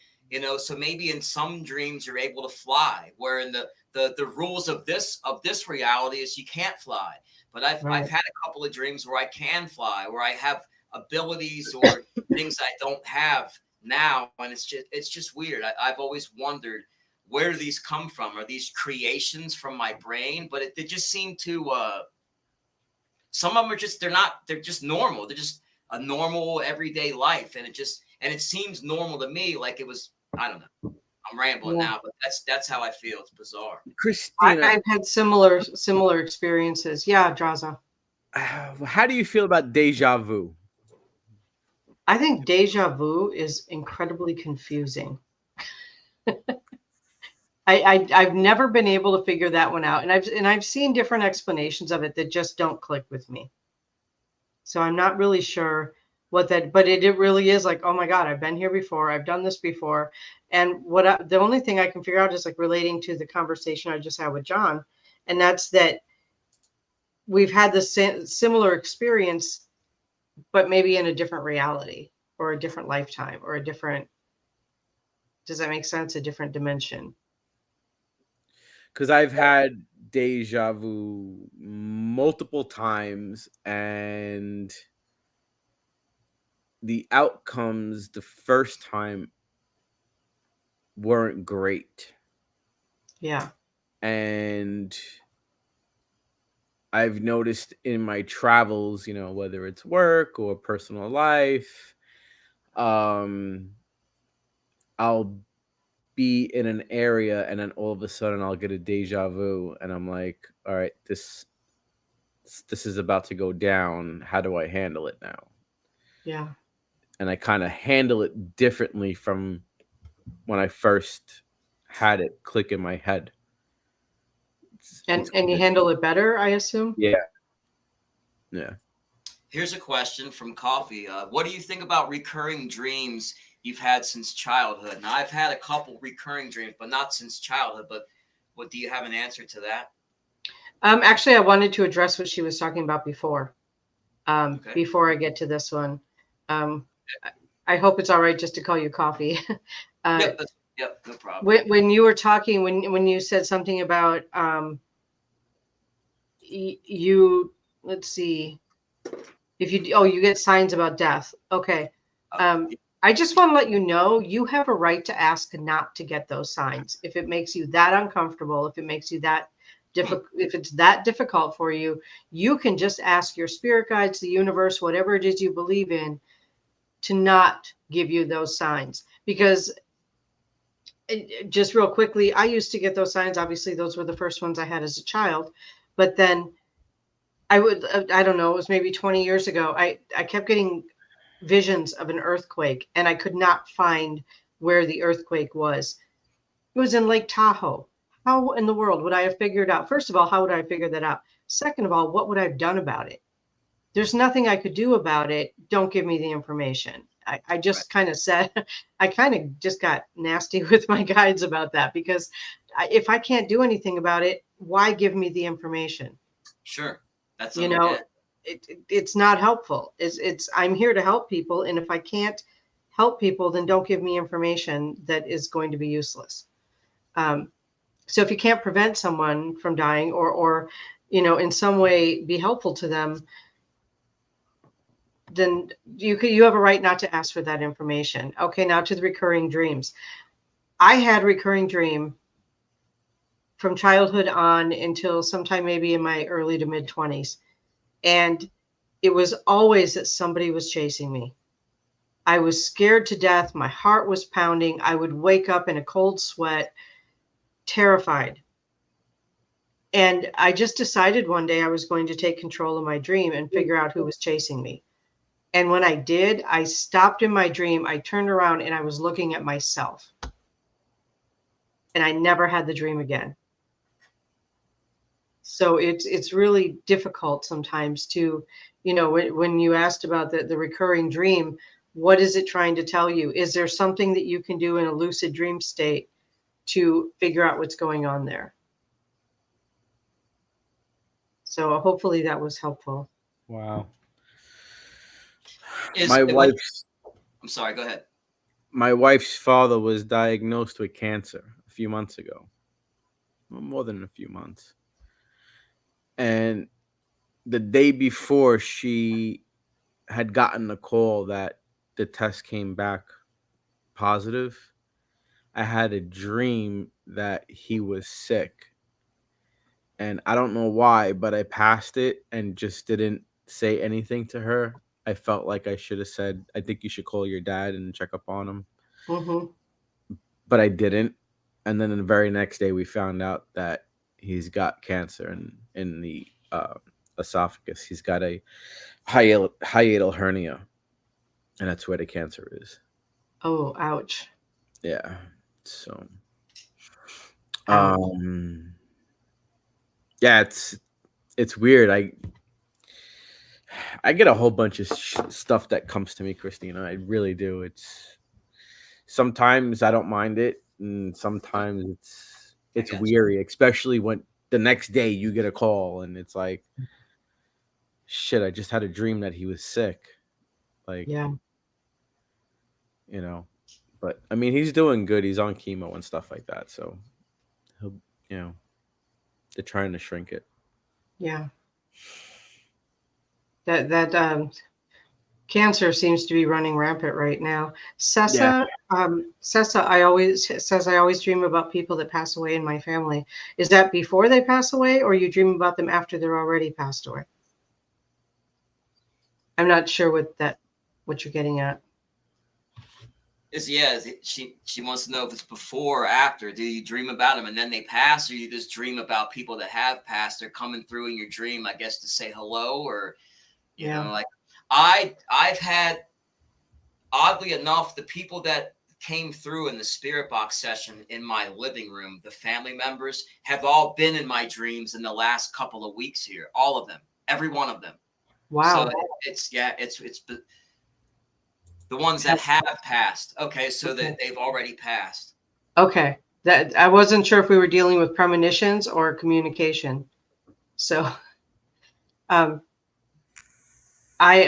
so maybe in some dreams you're able to fly, where in the rules of this reality is you can't fly. But I've Right. had a couple of dreams where I can fly, where I have abilities or things I don't have now, and it's just weird. I've always wondered, where do these come from? Are these creations from my brain? But they just seem to some of them are just, they're just normal. They're just a normal everyday life, and it seems normal to me, like it was. I don't know, I'm rambling Yeah. now, but that's how I feel. It's bizarre. Christina, I've had similar experiences. Yeah, Draza. how do you feel about deja vu? I think deja vu is incredibly confusing. I've never been able to figure that one out, and I've seen different explanations of it that just don't click with me. So I'm not really sure what that, but it really is like, oh my God, I've been here before, I've done this before, and the only thing I can figure out is like relating to the conversation I just had with John, and that's that we've had the similar experience, but maybe in a different reality or a different lifetime or a different. Does that make sense? A different dimension. Because I've had deja vu multiple times, and the outcomes the first time weren't great. Yeah. And I've noticed in my travels, whether it's work or personal life, I'll be in an area and then all of a sudden I'll get a deja vu, and I'm like, all right, this is about to go down. How do I handle it now? Yeah. And I kind of handle it differently from when I first had it click in my head. And It's you weird. handle it better, I assume? Yeah. Yeah. Here's a question from Coffee. What do you think about recurring dreams you've had since childhood? Now, I've had a couple recurring dreams, but not since childhood. But do you have an answer to that? Actually, I wanted to address what she was talking about before. Okay. Before I get to this one, I hope it's all right just to call you Coffee. Yep, no problem. When you were talking, when you said something about you, let's see, if you get signs about death. Okay. I just want to let you know you have a right to ask not to get those signs. If it makes you that uncomfortable, if it makes you that difficult, if it's that difficult for you, you can just ask your spirit guides, the universe, whatever it is you believe in, to not give you those signs. Because just real quickly, I used to get those signs. Obviously, those were the first ones I had as a child. But then I don't know, it was maybe 20 years ago. I kept getting visions of an earthquake, and I could not find where the earthquake was. It was in Lake Tahoe. How in the world would I have figured out? First of all, how would I figure that out? Second of all, what would I have done about it? There's nothing I could do about it. Don't give me the information. I just kind of said, I kind of just got nasty with my guides about that, because if I can't do anything about it, why give me the information? Sure. That's You know, it's not helpful. I'm here to help people, and if I can't help people, then don't give me information that is going to be useless. So if you can't prevent someone from dying, or in some way be helpful to them, then you have a right not to ask for that information. Okay, now to the recurring dreams. I had recurring dream from childhood on until sometime maybe in my early to mid 20s. And it was always that somebody was chasing me. I was scared to death. My heart was pounding. I would wake up in a cold sweat, terrified. And I just decided one day I was going to take control of my dream and figure out who was chasing me. And when I did, I stopped in my dream. I turned around and I was looking at myself. And I never had the dream again. So it's really difficult sometimes to, when you asked about the recurring dream, what is it trying to tell you? Is there something that you can do in a lucid dream state to figure out what's going on there? So hopefully that was helpful. Wow. I'm sorry, go ahead. My wife's father was diagnosed with cancer a few months ago. Well, more than a few months. And the day before, she had gotten a call that the test came back positive. I had a dream that he was sick. And I don't know why, but I passed it and just didn't say anything to her. I felt like I should have said, I think you should call your dad and check up on him. Mm-hmm. But I didn't. And then the very next day, we found out that he's got cancer in the esophagus. He's got a hiatal hernia, and that's where the cancer is. Oh, ouch. Yeah. So, Ouch. yeah, it's weird. I get a whole bunch of stuff that comes to me, Christina. I really do. It's sometimes I don't mind it, and sometimes it's weary, especially when the next day you get a call and it's like, shit, I just had a dream that he was sick. Like, yeah. But I mean, he's doing good. He's on chemo and stuff like that. So he'll, they're trying to shrink it. Yeah. That cancer seems to be running rampant right now. Sessa, Sessa, I always dream about people that pass away in my family. Is that before they pass away, or you dream about them after they're already passed away? I'm not sure what you're getting at. She wants to know if it's before or after. Do you dream about them and then they pass, or you just dream about people that have passed? They're coming through in your dream, I guess, to say hello, or you know, like I've had, oddly enough, the people that came through in the spirit box session in my living room, the family members, have all been in my dreams in the last couple of weeks here. All of them, every one of them. Wow. So it's the ones that have passed. Okay, so that they've already passed. Okay. That I wasn't sure if we were dealing with premonitions or communication. So I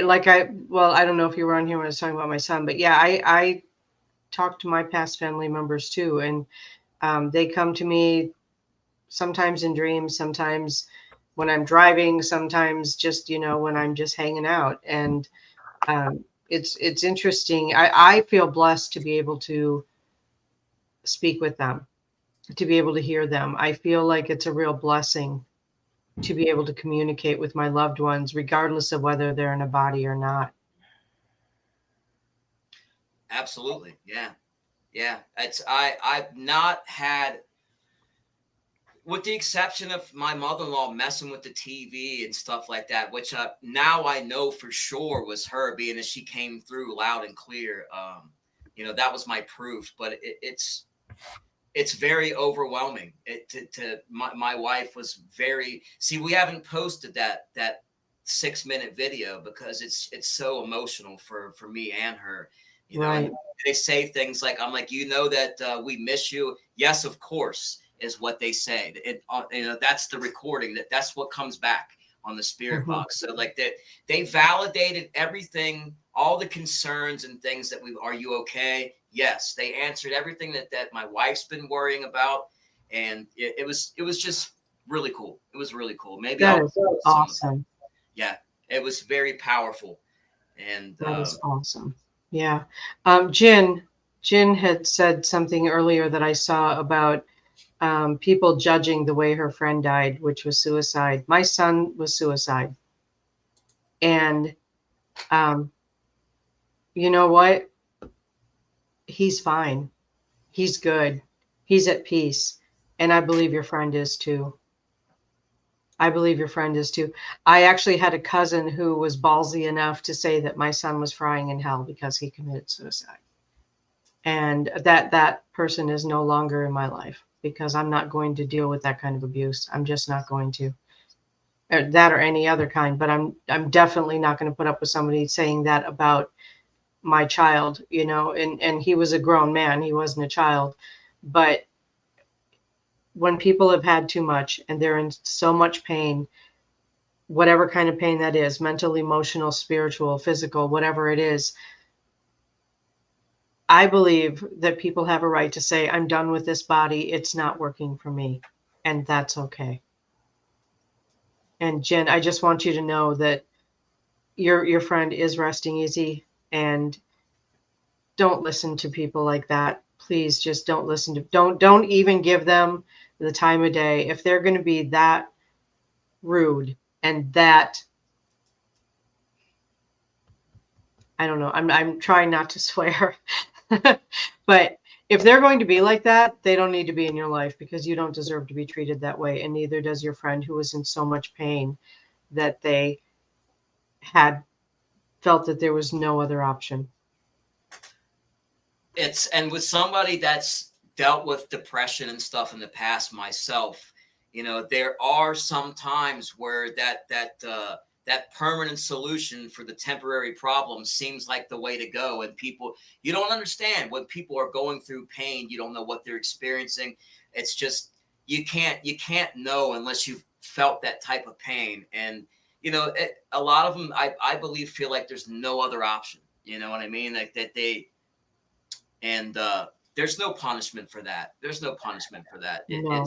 don't know if you were on here when I was talking about my son, but yeah, I talk to my past family members too. And they come to me sometimes in dreams, sometimes when I'm driving, sometimes just, when I'm just hanging out. And it's interesting. I feel blessed to be able to speak with them, to be able to hear them. I feel like it's a real blessing to be able to communicate with my loved ones, regardless of whether they're in a body or not. Absolutely. Yeah. I've not had, with the exception of my mother-in-law messing with the TV and stuff like that, which now I know for sure was her, being as she came through loud and clear. That was my proof. But it's very overwhelming. My wife was very. See, we haven't posted that 6-minute video because it's so emotional for me and her. Right. And they say things like, I'm like, that we miss you. Yes, of course, is what they say. That's the recording. That's what comes back on the spirit box. So like that, they validated everything, all the concerns and things that are you okay? Yes, they answered everything that my wife's been worrying about. And it was just really cool. It was really cool. Maybe that is awesome. Yeah, it was very powerful. And that is awesome. Yeah. Jen had said something earlier that I saw about people judging the way her friend died, which was suicide. My son was suicide. And you know what? He's fine. He's good. He's at peace. And I believe your friend is too. I believe your friend is too. I actually had a cousin who was ballsy enough to say that my son was frying in hell because he committed suicide. And that person is no longer in my life because I'm not going to deal with that kind of abuse. I'm just not going to. Or that or any other kind, but I'm definitely not going to put up with somebody saying that about my child, and he was a grown man. He wasn't a child. But when people have had too much and they're in so much pain, whatever kind of pain that is, mental, emotional, spiritual, physical, whatever it is, I believe that people have a right to say, I'm done with this body. It's not working for me. And that's okay. And Jen, I just want you to know that your friend is resting easy, and don't listen to people like that. Please just don't listen to, don't even give them the time of day. If they're going to be that rude and that, I don't know, I'm trying not to swear, but if they're going to be like that, they don't need to be in your life because you don't deserve to be treated that way. And neither does your friend who was in so much pain that they had felt that there was no other option. And with somebody that's dealt with depression and stuff in the past myself, there are some times where that permanent solution for the temporary problem seems like the way to go. And you don't understand when people are going through pain. You don't know what they're experiencing. It's just, you can't know unless you've felt that type of pain. And, a lot of them, I believe, feel like there's no other option. You know what I mean? Like that and there's no punishment for that. There's no punishment for that. No.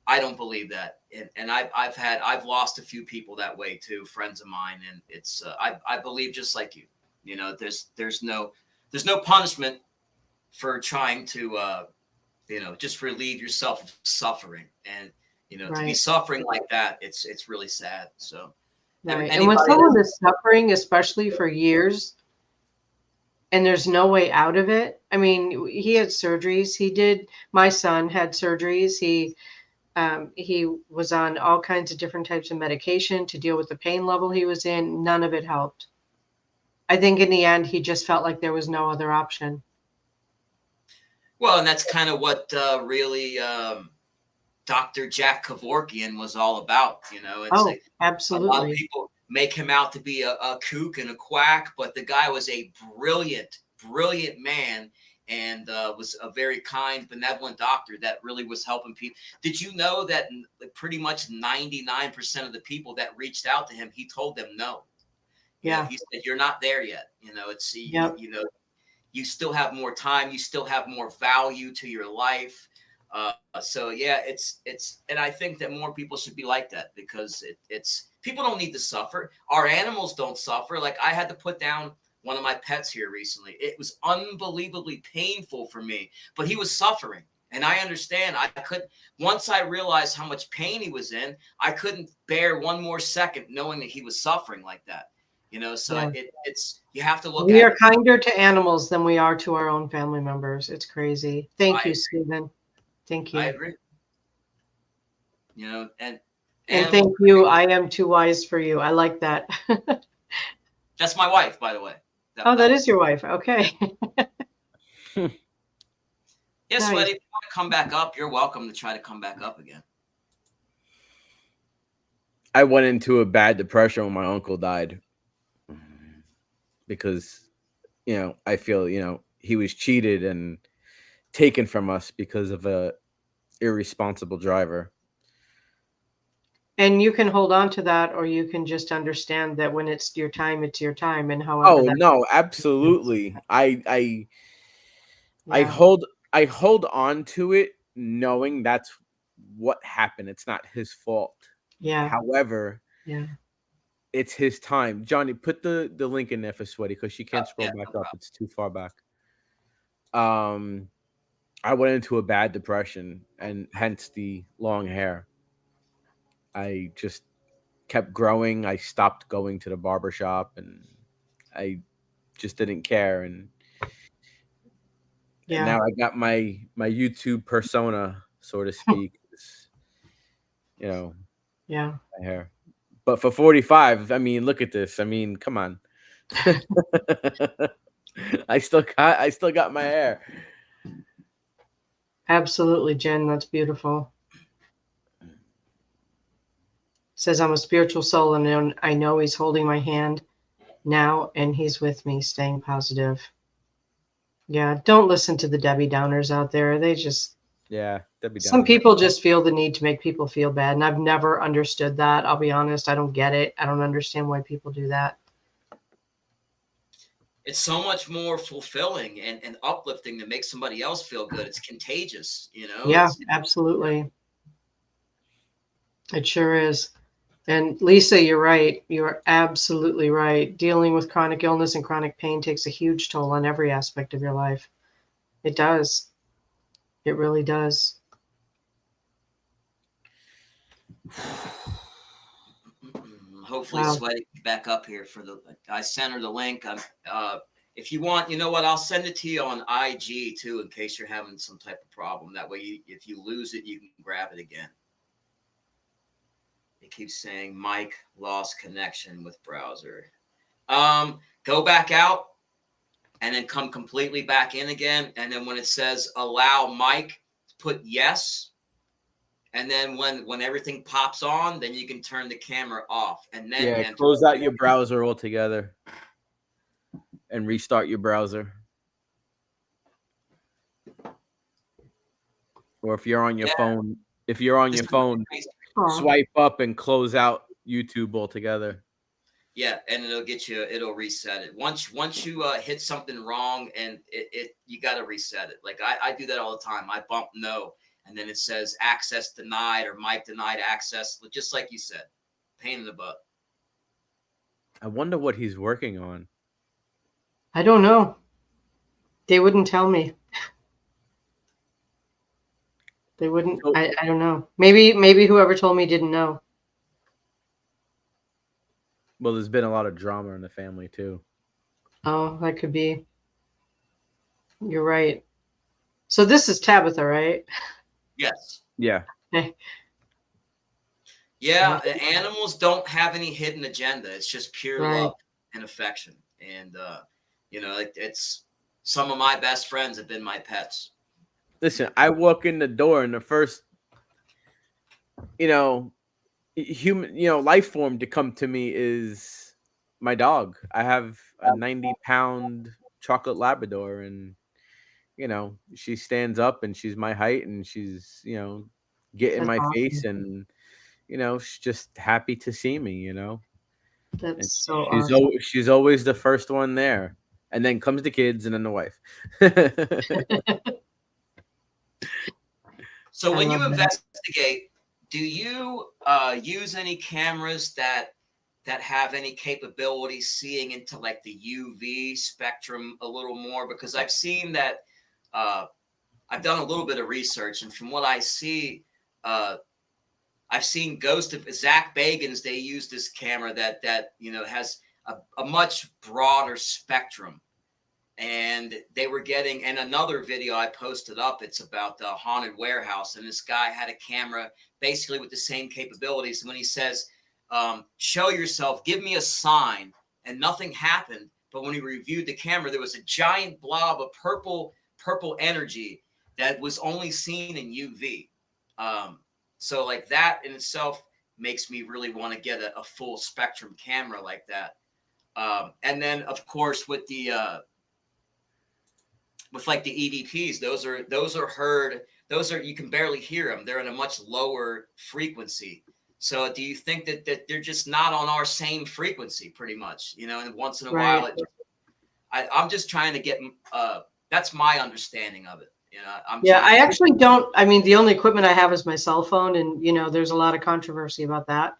I don't believe that. And I've lost a few people that way too, friends of mine. And it's, I believe just like you, there's no punishment for trying to, just relieve yourself of suffering. And, to be suffering like that, it's really sad. So, right. And when someone is suffering, especially for years, and there's no way out of it. I mean, he had surgeries. My son had surgeries. He was on all kinds of different types of medication to deal with the pain level he was in. None of it helped. I think in the end, he just felt like there was no other option. Well, and that's kind of what really Dr. Jack Kevorkian was all about. It's absolutely. A lot of people make him out to be a kook and a quack, but the guy was a brilliant man, and was a very kind, benevolent doctor that really was helping people. Did you know that pretty much 99% of the people that reached out to him, he told them no. Yeah. He said, you're not there yet. You still have more time. You still have more value to your life. So yeah, it's, and I think that more people should be like that because it's people don't need to suffer. Our animals don't suffer. Like I had to put down one of my pets here recently. It was unbelievably painful for me, but he was suffering. And I understand. Once I realized how much pain he was in, I couldn't bear one more second knowing that he was suffering like that. So it's, you have to look at it. We are kinder to animals than we are to our own family members. It's crazy. Thank you, Stephen. Thank you. I agree. you know, And animals. thank you. I am too wise for you. I like that. That's my wife, by the way. Oh, that was is your wife. Okay. yeah, Nice. Sweaty. If you want to come back up, you're welcome to try to come back up again. I went into a bad depression when my uncle died because, I feel, he was cheated and taken from us because of a irresponsible driver. And you can hold on to that, or you can just understand that when it's your time, and however Oh that. no, absolutely. I Yeah. hold on to it knowing that's what happened. It's not his fault. Yeah. However, Yeah. it's his time. Johnny, put the link in there for Sweaty because she can't scroll Yeah, back no up. problem. It's too far back. I went into a bad depression and hence the long hair. I just kept growing. I stopped going to the barber shop and I just didn't care. And Yeah. now I got my YouTube persona, so to speak. Yeah. My hair. But for 45, I mean, look at this. I mean, come on. I still got my hair. Absolutely, Jen. That's beautiful. Says I'm a spiritual soul, and I know he's holding my hand now, and he's with me, staying positive. Yeah. Don't listen to the Debbie Downers out there. They just. Yeah, that'd be Some down. people just feel the need to make people feel bad, and I've never understood that. I'll be honest. I don't get it. I don't understand why people do that. It's so much more fulfilling and uplifting to make somebody else feel good. It's contagious, you know. Yeah, absolutely. It sure is. And Lisa, you're right. You're absolutely right. Dealing with chronic illness and chronic pain takes a huge toll on every aspect of your life. It does. It really does. Hopefully, Wow. Sweaty back up here for the. I sent her the link. If you want, you know what? I'll send it to you on IG too, in case you're having some type of problem. That way, if you lose it, you can grab it again. It keeps saying Mike lost connection with browser. Go back out and then come completely back in again. And then when it says allow Mike, put yes. And then when everything pops on, then you can turn the camera off and then close out your browser altogether and restart your browser. Or if you're on your phone, swipe up and close out YouTube altogether. Yeah, and it'll reset it. Once you hit something wrong and you got to reset it. Like I do that all the time. I bump no, and then it says access denied or Mike denied access, just like you said. Pain in the butt. I wonder what he's working on. I don't know. They wouldn't tell me. They wouldn't. I don't know. Maybe whoever told me didn't know. Well, there's been a lot of drama in the family too. Oh, that could be. You're right. So this is Tabitha, right? Yes. Yeah. Yeah, animals don't have any hidden agenda. It's just pure Right. love and affection. And it's some of my best friends have been my pets. Listen, I walk in the door and the first, human, life form to come to me is my dog. I have a 90-pound chocolate Labrador, and she stands up and she's my height, and she's get in That's my awesome. face, and she's just happy to see me. That's And so awesome. she's always the first one there, and then comes the kids, and then the wife. So I when you love that. investigate, do you use any cameras that have any capability seeing into like the UV spectrum a little more? Because I've seen that I've done a little bit of research, and from what I see, I've seen Ghost of Zach Bagans. They use this camera that has a much broader spectrum, and they were getting, and another video I posted up, it's about the haunted warehouse, and this guy had a camera basically with the same capabilities. And when he says, show yourself, give me a sign, and nothing happened. But when he reviewed the camera, there was a giant blob of purple energy that was only seen in UV. So like that in itself makes me really want to get a full spectrum camera like that. And then of course with the like the EVPs, those are heard. Those are, you can barely hear them. They're in a much lower frequency. So do you think that they're just not on our same frequency, pretty much? You know, and once in a while, I'm just trying to get. That's my understanding of it. You know, I actually don't. I mean, the only equipment I have is my cell phone, and you know, there's a lot of controversy about that.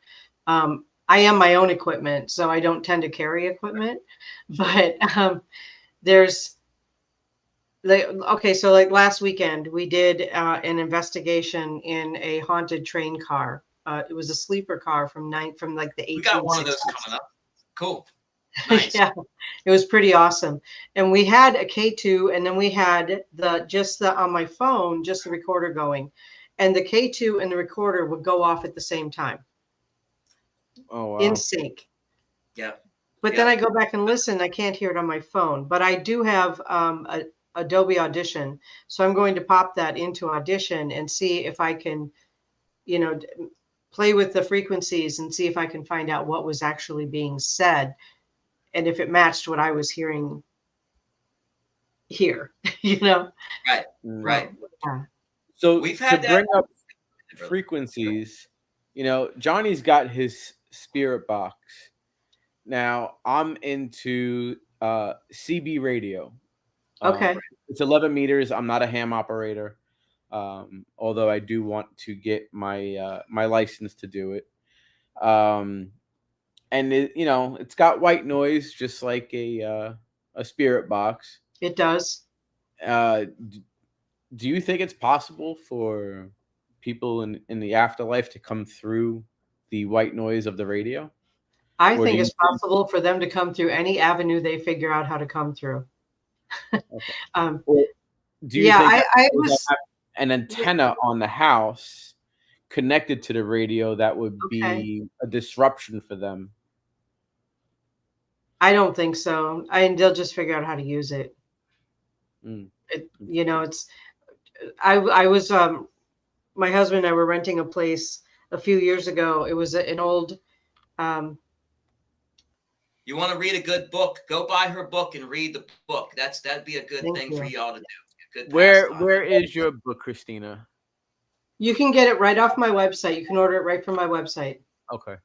I am my own equipment, so I don't tend to carry equipment. But there's okay, so like last weekend we did an investigation in a haunted train car. It was a sleeper car from like the 1860s. We got one of those coming up. Cool. Nice. Yeah, it was pretty awesome. And we had a K2, and then we had on my phone, just the recorder going, and the K2 and the recorder would go off at the same time. Oh, wow. In sync. Yeah. But then I go back and listen. I can't hear it on my phone, but I do have Adobe Audition, so I'm going to pop that into Audition and see if I can, you know, play with the frequencies and see if I can find out what was actually being said. And if it matched what I was hearing here, you know? Right, right. Yeah. So we've had to bring up frequencies, you know, Johnny's got his spirit box. Now I'm into CB radio. Okay. It's 11 meters. I'm not a ham operator, although I do want to get my my license to do it. And it, you know, it's got white noise, just like a spirit box. It does. Do you think it's possible for people in the afterlife to come through the white noise of the radio? I think it's possible for them to come through any avenue they figure out how to come through. Okay. Do you think I was an antenna on the house connected to the radio that would be a disruption for them? I don't think so. They'll just figure out how to use it. You know, it's. I was my husband and I were renting a place a few years ago. It was an old. You want to read a good book? Go buy her book and read the book. That'd be a good thing for y'all to do. Good where is your book, Christina? You can get it right off my website. You can order it right from my website. Okay.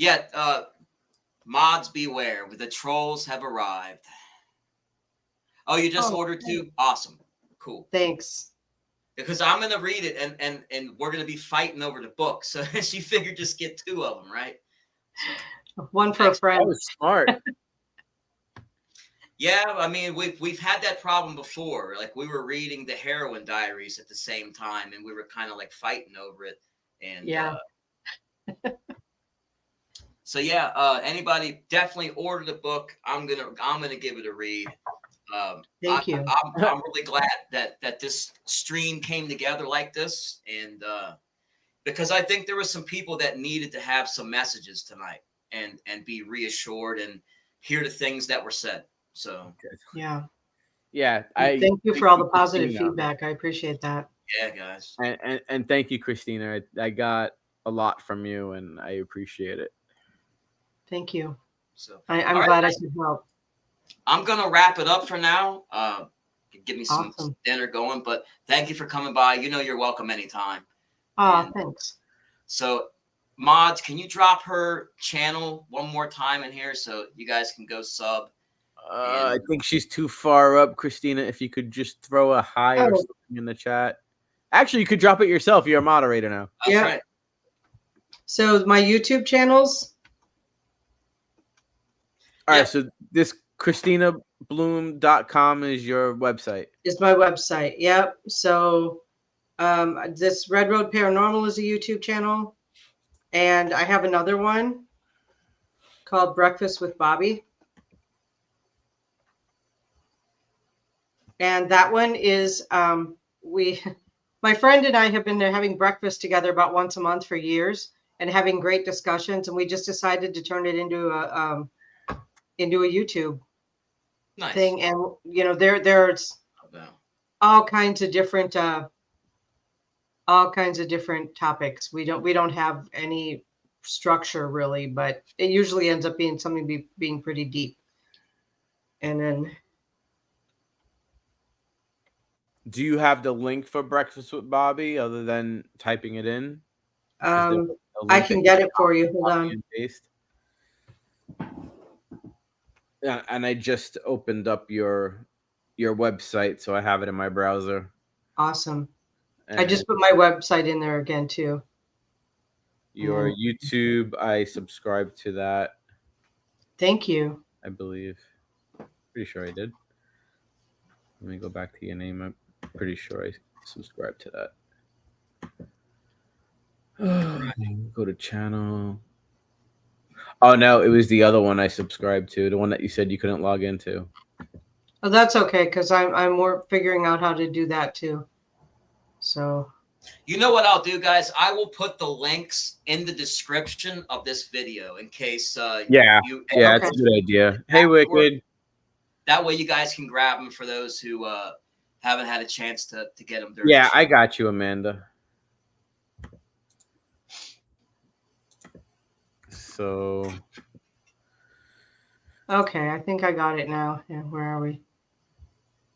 Yeah, mods beware. The trolls have arrived. Oh, you just ordered two? Awesome. Cool. Thanks. Because I'm going to read it and we're going to be fighting over the book. So she figured just get two of them, right? So, one for a friend. That was smart. Yeah, I mean, we've had that problem before. Like we were reading the Heroin Diaries at the same time and we were kind of like fighting over it. And so yeah, anybody definitely order the book. I'm gonna give it a read. Thank you. I'm really glad that this stream came together like this, and because I think there were some people that needed to have some messages tonight and be reassured and hear the things that were said. So yeah. Thank you for all the positive feedback. I appreciate that. Yeah, guys. And thank you, Christina. I got a lot from you, and I appreciate it. Thank you. So I'm glad I could help. I'm gonna wrap it up for now. Give me some dinner going, but thank you for coming by. You know you're welcome anytime. Thanks. So mods, can you drop her channel one more time in here so you guys can go sub? I think she's too far up, Christina. If you could just throw a hi or something in the chat. Actually, you could drop it yourself. You're a moderator now. That's right. So my YouTube channels. All right, so this ChristinaBloom.com is your website. Is my website. Yep. So this Red Road Paranormal is a YouTube channel. And I have another one called Breakfast with Bobby. And that one is my friend and I have been having breakfast together about once a month for years and having great discussions. And we just decided to turn it into a YouTube Nice. thing. And there's all kinds of different topics. We don't have any structure really, but it usually ends up being something being pretty deep. And then, Do you have the link for Breakfast with Bobby other than typing it in? Is there a I link can that get it for you. Hold copy on. and paste? Yeah, and I just opened up your website, so I have it in my browser. Awesome. And I just put my website in there again too. your YouTube, I subscribe to that. Thank you. I believe. Pretty sure I did. Let me go back to your name. I'm pretty sure I subscribe to that. Go to channel. Oh no, it was the other one I subscribed to, the one that you said you couldn't log into. Oh, that's okay, because I'm more figuring out how to do that too. So You know what I'll do, guys? I will put the links in the description of this video in case Yeah, Okay. it's a good idea. Hey, Wicked. That way you guys can grab them for those who haven't had a chance to get them. Yeah, I got you, Amanda. So okay, I think I got it now. Yeah, where are we?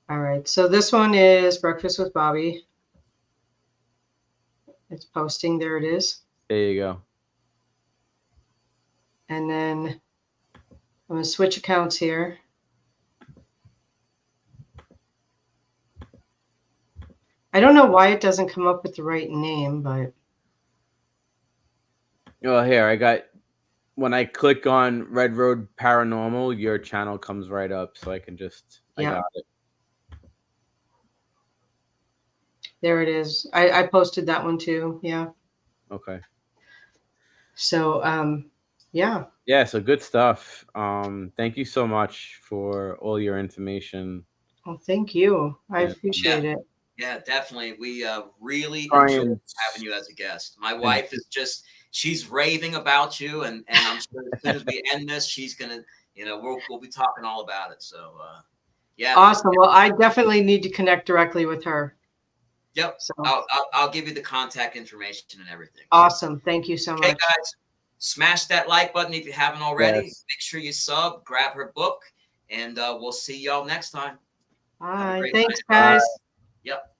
All right, so this one is Breakfast with Bobby. It's posting. There it is. there you go. And then I'm going to switch accounts here. I don't know why it doesn't come up with the right name, but. Well, here, I got, when I click on Red Road Paranormal, your channel comes right up, so I can just, I got it. There it is. I posted that one too. Yeah. Okay. So, yeah. Yeah, so good stuff. Thank you so much for all your information. Well, thank you. I appreciate it. Yeah, definitely. We really Brian. enjoy having you as a guest. My wife is just, she's raving about you, and I'm sure as soon as we end this, she's gonna, we'll be talking all about it. So, yeah. Awesome. Well, I definitely need to connect directly with her. Yep. So I'll give you the contact information and everything. Awesome. Thank you so much. Okay, guys, smash that like button if you haven't already. Yes. Make sure you sub, grab her book, and we'll see y'all next time. Bye. great Thanks, night. guys. Yep.